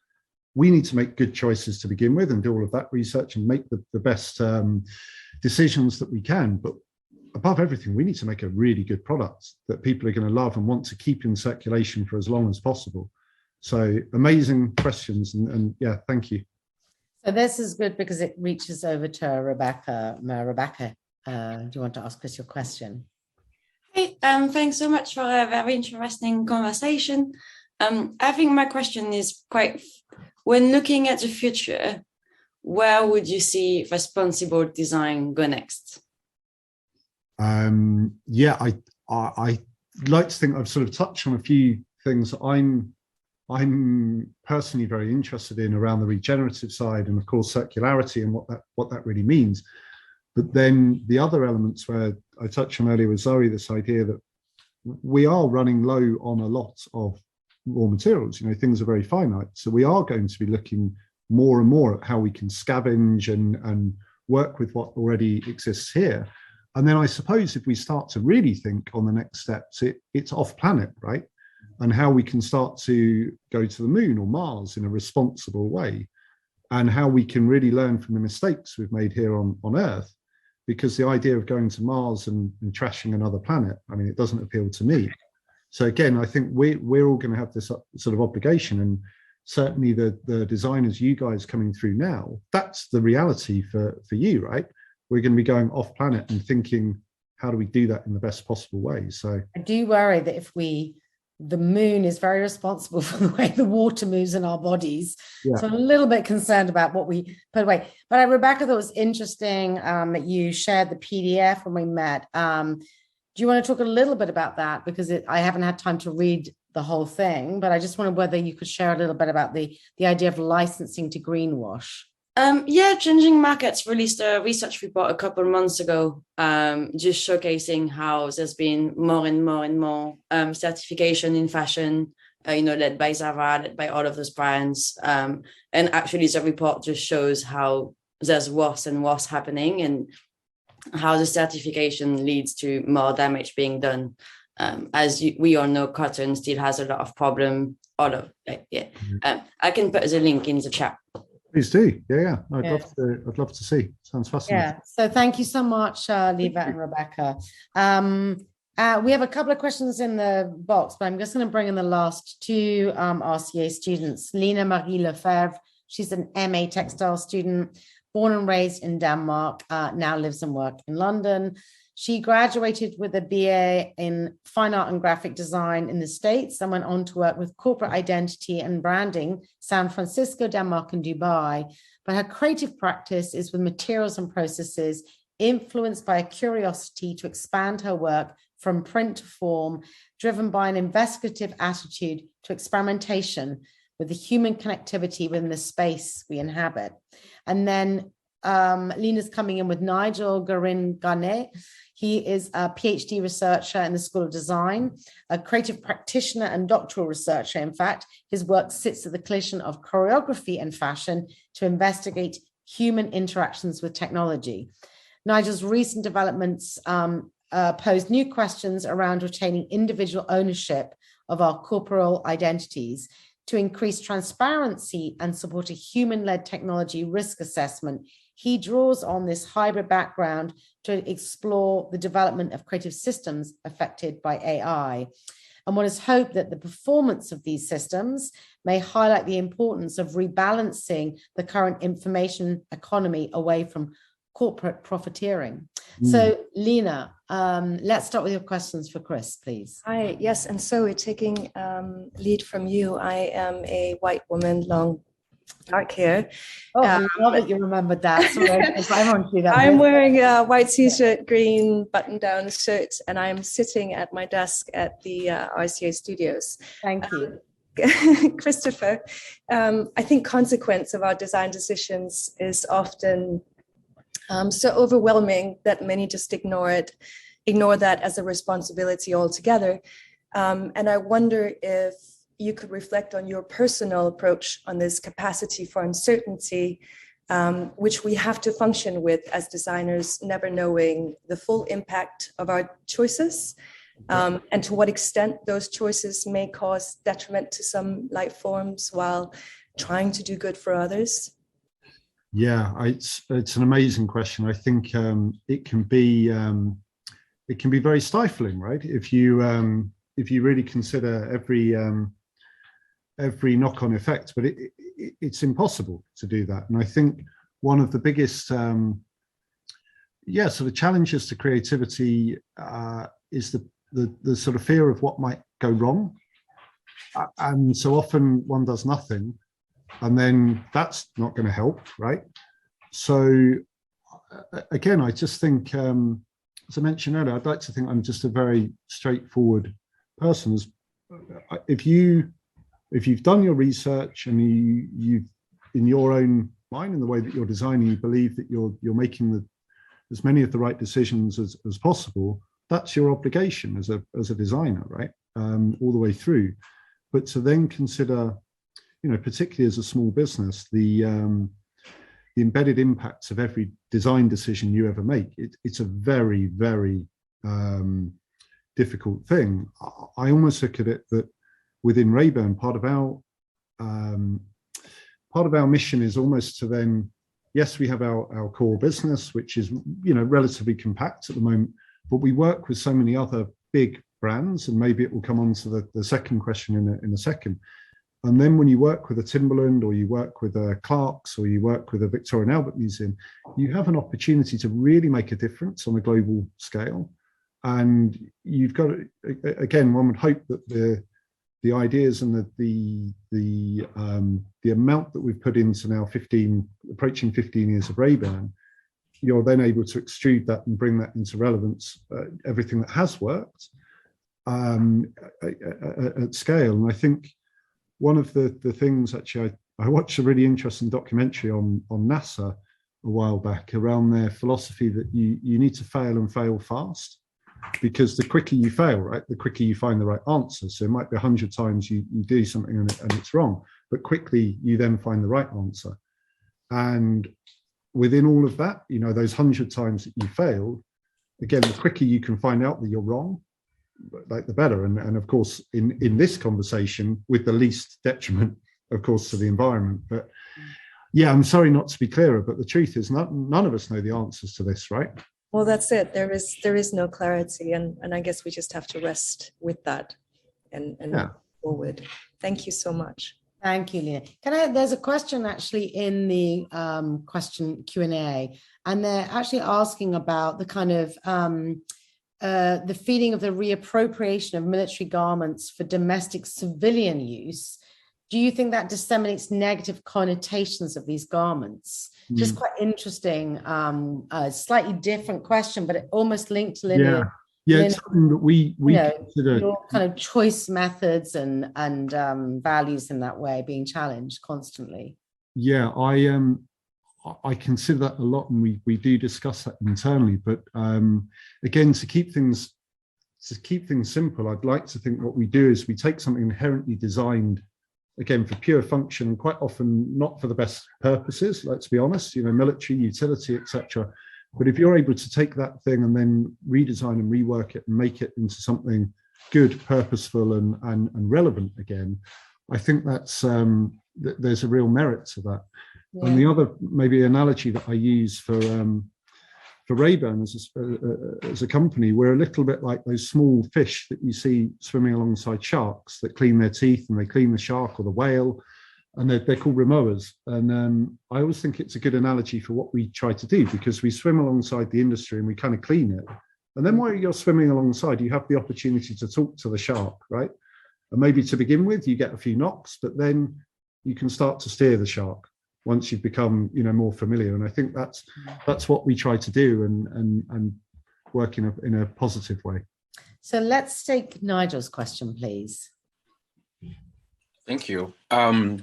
we need to make good choices to begin with and do all of that research and make the best decisions that we can. But above everything, we need to make a really good product that people are going to love and want to keep in circulation for as long as possible. So amazing questions. And yeah, thank you. So this is good because it reaches over to Rebecca. Rebecca, do you want to ask us your question? Hey, thanks so much for a very interesting conversation. I think my question is when looking at the future, where would you see responsible design go next? Yeah, I like to think I've sort of touched on a few things that I'm personally very interested in around the regenerative side, and of course circularity and what that really means. But then the other elements where I touched on earlier with Zoe, this idea that we are running low on a lot of raw materials. Things are very finite, so we are going to be looking more and more at how we can scavenge and work with what already exists here. And then I suppose if we start to really think on the next steps, it's off planet, right? And how we can start to go to the moon or Mars in a responsible way, and how we can really learn from the mistakes we've made here on Earth. Because the idea of going to Mars and trashing another planet, I mean, it doesn't appeal to me. So again, I think we're all going to have this sort of obligation, and certainly the designers, you guys coming through now, that's the reality for you, right? We're going to be going off planet and thinking, how do we do that in the best possible way? So I do worry that the moon is very responsible for the way the water moves in our bodies. Yeah. So I'm a little bit concerned about what we put away. But Rebecca, that was interesting that you shared the PDF when we met. Do you want to talk a little bit about that? Because I haven't had time to read the whole thing, but I just wondered whether you could share a little bit about the idea of licensing to greenwash. Yeah, Changing Markets released a research report a couple of months ago, just showcasing how there's been more and more certification in fashion, led by Zara, led by all of those brands. And actually the report just shows how there's worse and worse happening and how the certification leads to more damage being done. We all know, cotton still has a lot of problem. I can put the link in the chat. Please do. Yeah. I'd love to see. Sounds fascinating. Yeah. So thank you so much, Liva and Rebecca. We have a couple of questions in the box, but I'm just going to bring in the last two RCA students. Lena Marie Lefebvre, she's an MA textile student, born and raised in Denmark, now lives and works in London. She graduated with a BA in Fine Art and Graphic Design in the States and went on to work with corporate identity and branding, San Francisco, Denmark, and Dubai. But her creative practice is with materials and processes influenced by a curiosity to expand her work from print to form, driven by an investigative attitude to experimentation with the human connectivity within the space we inhabit. And then Lena's coming in with Nigel Garin-Garnet. He is a PhD researcher in the School of Design, a creative practitioner and doctoral researcher. In fact, his work sits at the collision of choreography and fashion to investigate human interactions with technology. Nigel's recent developments pose new questions around retaining individual ownership of our corporal identities to increase transparency and support a human-led technology risk assessment. He draws on this hybrid background to explore the development of creative systems affected by AI. And one is hoped that the performance of these systems may highlight the importance of rebalancing the current information economy away from corporate profiteering. So, Lena, let's start with your questions for Chris, please. Hi, yes, and so we're taking lead from you. I am a white woman, long dark hair. Oh, I love that you remembered that. Sorry, I won't do that. I'm wearing a white t-shirt, green button-down shirt, and I'm sitting at my desk at the RCA studios. Thank you. Christopher, I think consequence of our design decisions is often so overwhelming that many just ignore that as a responsibility altogether. And I wonder if you could reflect on your personal approach on this capacity for uncertainty, which we have to function with as designers, never knowing the full impact of our choices, and to what extent those choices may cause detriment to some life forms while trying to do good for others. Yeah, it's an amazing question. I think it can be very stifling, right? If you really consider every knock-on effect, but it's impossible to do that. And I think one of the biggest sort of challenges to creativity is the sort of fear of what might go wrong. And so often one does nothing, and then that's not going to help, right? So again, I just think, as I mentioned earlier, I'd like to think I'm just a very straightforward person. If you've done your research and you in your own mind, in the way that you're designing, you believe that you're making as many of the right decisions as possible, that's your obligation as a designer, right? All the way through. But to then consider, particularly as a small business, the embedded impacts of every design decision you ever make, it's a very, very difficult thing. I almost look at it that within Raeburn, part of our mission is almost to then, yes, we have our core business, which is relatively compact at the moment, but we work with so many other big brands, and maybe it will come on to the second question in a second. And then when you work with a Timberland, or you work with a Clark's, or you work with a Victoria and Albert Museum, you have an opportunity to really make a difference on a global scale. And you've got to, again, one would hope that the ideas and the amount that we've put into now approaching 15 years of Raeburn, you're then able to extrude that and bring that into relevance, everything that has worked. at scale. And I think one of the things, actually, I watched a really interesting documentary on NASA a while back around their philosophy that you need to fail and fail fast, because the quicker you fail, right, the quicker you find the right answer. So it might be 100 times you do something and it's wrong, but quickly you then find the right answer. And within all of that, you know, those 100 times that you failed, again, the quicker you can find out that you're wrong, like the better. And of course, in this conversation, with the least detriment, of course, to the environment. But yeah, I'm sorry not to be clearer, but the truth is none of us know the answers to this, right? Well, that's it. There is no clarity, and I guess we just have to rest with that and move forward. Thank you so much. Thank you, Lina. There's a question actually in the question Q&A, and they're actually asking about the kind of the feeling of the reappropriation of military garments for domestic civilian use. Do you think that disseminates negative connotations of these garments? Just quite interesting, slightly different question, but it almost linked to Lina. Yeah, it's something that we consider your kind of choice methods and values in that way being challenged constantly. Yeah, I consider that a lot, and we do discuss that internally. But again, to keep things simple, I'd like to think what we do is we take something inherently designed, again, for pure function, and quite often not for the best purposes, let's be honest, you know, military, utility, etc. But if you're able to take that thing and then redesign and rework it and make it into something good, purposeful and relevant again, I think that's there's a real merit to that. Yeah. And the other maybe analogy that I use for Raeburn as a company, we're a little bit like those small fish that you see swimming alongside sharks that clean their teeth, and they clean the shark or the whale, and they're called remoers. And I always think it's a good analogy for what we try to do, because we swim alongside the industry and we kind of clean it. And then while you're swimming alongside, you have the opportunity to talk to the shark, right? And maybe to begin with, you get a few knocks, but then you can start to steer the shark once you've become, you know, more familiar. And I think that's what we try to do and work in a positive way. So let's take Nigel's question, please. Thank you.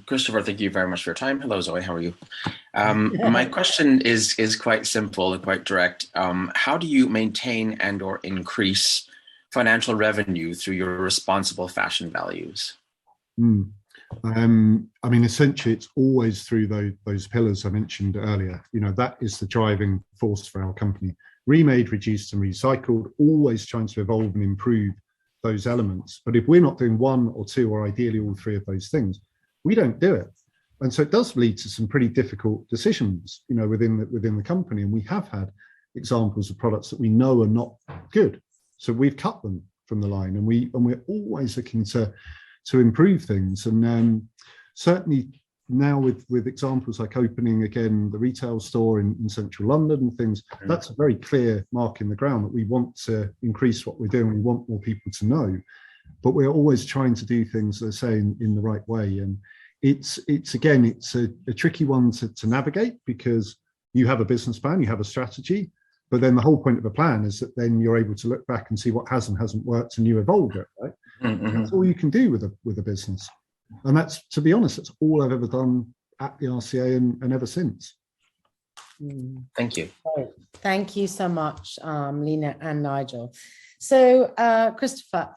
Christopher, thank you very much for your time. Hello, Zoe, how are you? My question is quite simple and quite direct. How do you maintain and or increase financial revenue through your responsible fashion values? I mean, essentially, it's always through those pillars I mentioned earlier. You know, that is the driving force for our company. Remade, reduced, and recycled, always trying to evolve and improve those elements. But if we're not doing one or two, or ideally all three of those things, we don't do it. And so it does lead to some pretty difficult decisions, you know, within the company. And we have had examples of products that we know are not good, so we've cut them from the line, and we're always looking to improve things. And certainly now with examples like opening again the retail store in central London and things, that's a very clear mark in the ground that we want to increase what we're doing. We want more people to know, but we're always trying to do things, as I say, in the right way. And it's a tricky one to navigate, because you have a business plan, you have a strategy, but then the whole point of a plan is that then you're able to look back and see what has and hasn't worked, and you evolve it, right? That's all you can do with a business. And that's, to be honest, that's all I've ever done at the RCA and ever since. Thank you. Thank you so much, Lina and Nigel. So, Christopher,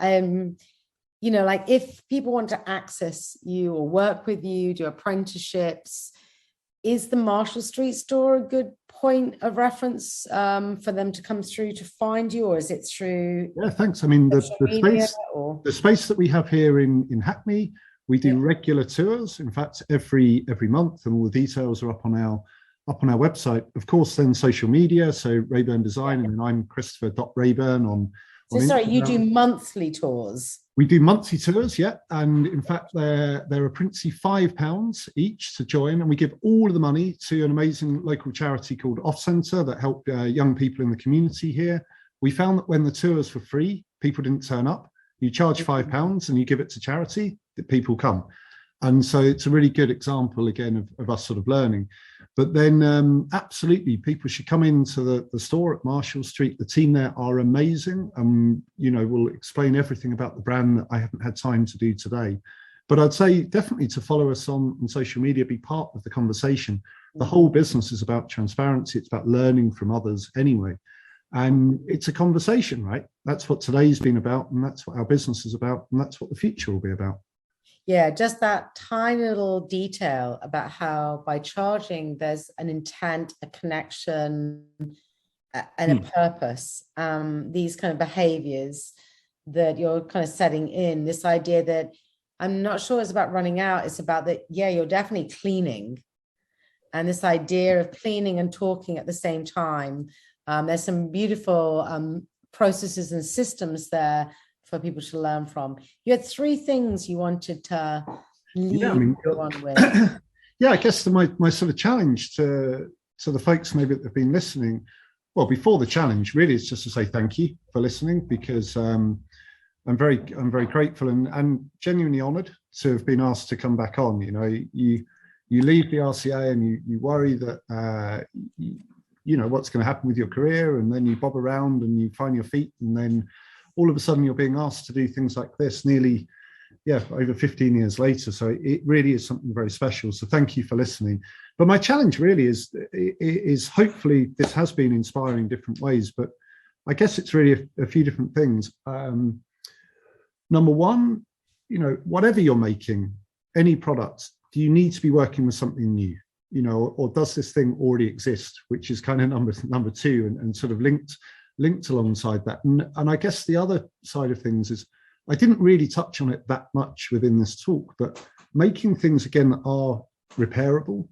you know, like if people want to access you or work with you, do apprenticeships, is the Marshall Street store a good point of reference for them to come through to find you, or is it through? Yeah, thanks. I mean, the space that we have here in Hackney, we do regular tours. In fact, every month, and all the details are up on our website. Of course, then social media, so Raeburn Design, and then I'm Christopher.Raeburn on. So sorry, you do monthly tours? We do monthly tours, yeah. And in fact, they're a princely £5 each to join. And we give all of the money to an amazing local charity called Off Centre that help young people in the community here. We found that when the tours were free, people didn't turn up. You charge £5 and you give it to charity, that people come. And so it's a really good example, again, of us sort of learning. But then absolutely, people should come into the store at Marshall Street. The team there are amazing. You know, we'll explain everything about the brand that I haven't had time to do today. But I'd say definitely to follow us on social media, be part of the conversation. The whole business is about transparency. It's about learning from others anyway. And it's a conversation, right? That's what today's been about, and that's what our business is about, and that's what the future will be about. Yeah, just that tiny little detail about how by charging, there's an intent, a connection, and a purpose. These kind of behaviors that you're kind of setting in, this idea that I'm not sure it's about running out, it's about that, yeah, you're definitely cleaning. And this idea of cleaning and talking at the same time. There's some beautiful processes and systems there for people to learn from. You had 3 things you wanted to leave everyone with. Yeah, I guess my sort of challenge to the folks maybe that have been listening, well, before the challenge really is just to say thank you for listening, because I'm very grateful and genuinely honoured to have been asked to come back on. You know, you leave the RCA and you worry that you know what's going to happen with your career, and then you bob around and you find your feet, and then all of a sudden you're being asked to do things like this nearly, over 15 years later. So it really is something very special. So thank you for listening. But my challenge really is hopefully this has been inspiring in different ways, but I guess it's really a few different things. Number one, you know, whatever you're making, any products, do you need to be working with something new? You know, or does this thing already exist, which is kind of number 2 and sort of linked alongside that. And I guess the other side of things is, I didn't really touch on it that much within this talk, but making things again that are repairable.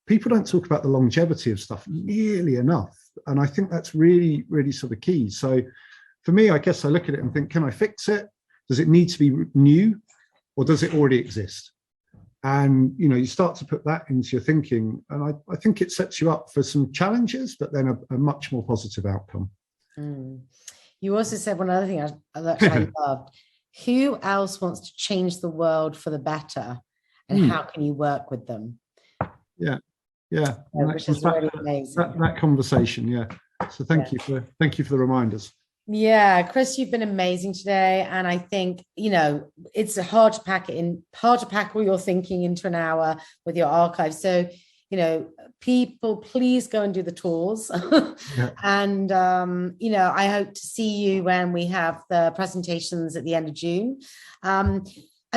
People don't talk about the longevity of stuff nearly enough. And I think that's really, really sort of key. So for me, I guess I look at it and think, can I fix it? Does it need to be new, or does it already exist? And, you know, you start to put that into your thinking, and I think it sets you up for some challenges, but then a much more positive outcome. You also said one other thing I loved. Who else wants to change the world for the better, and how can you work with them? Yeah, which is really amazing. That conversation, yeah. So thank you for the reminders. Yeah, Chris, you've been amazing today, and I think, you know, it's hard to pack all your thinking into an hour with your archive. So, you know, people, please go and do the tours. And, you know, I hope to see you when we have the presentations at the end of June. I'm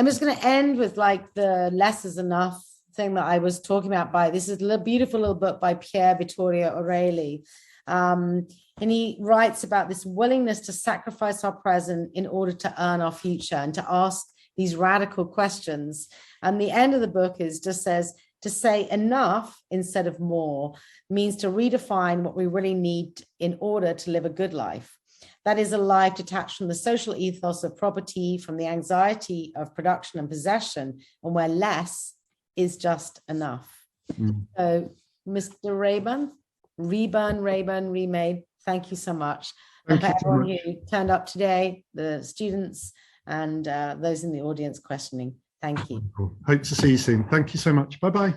just going to end with like the less is enough thing that I was talking about this is a beautiful little book by Pierre Vittorio Aureli. And he writes about this willingness to sacrifice our present in order to earn our future, and to ask these radical questions. And the end of the book just says, to say enough instead of more means to redefine what we really need in order to live a good life. That is a life detached from the social ethos of property, from the anxiety of production and possession, and where less is just enough. So, Mr. Raeburn, Remade, thank you so much. And for everyone who turned up today, the students and those in the audience questioning, thank you. Hope to see you soon. Thank you so much. Bye-bye.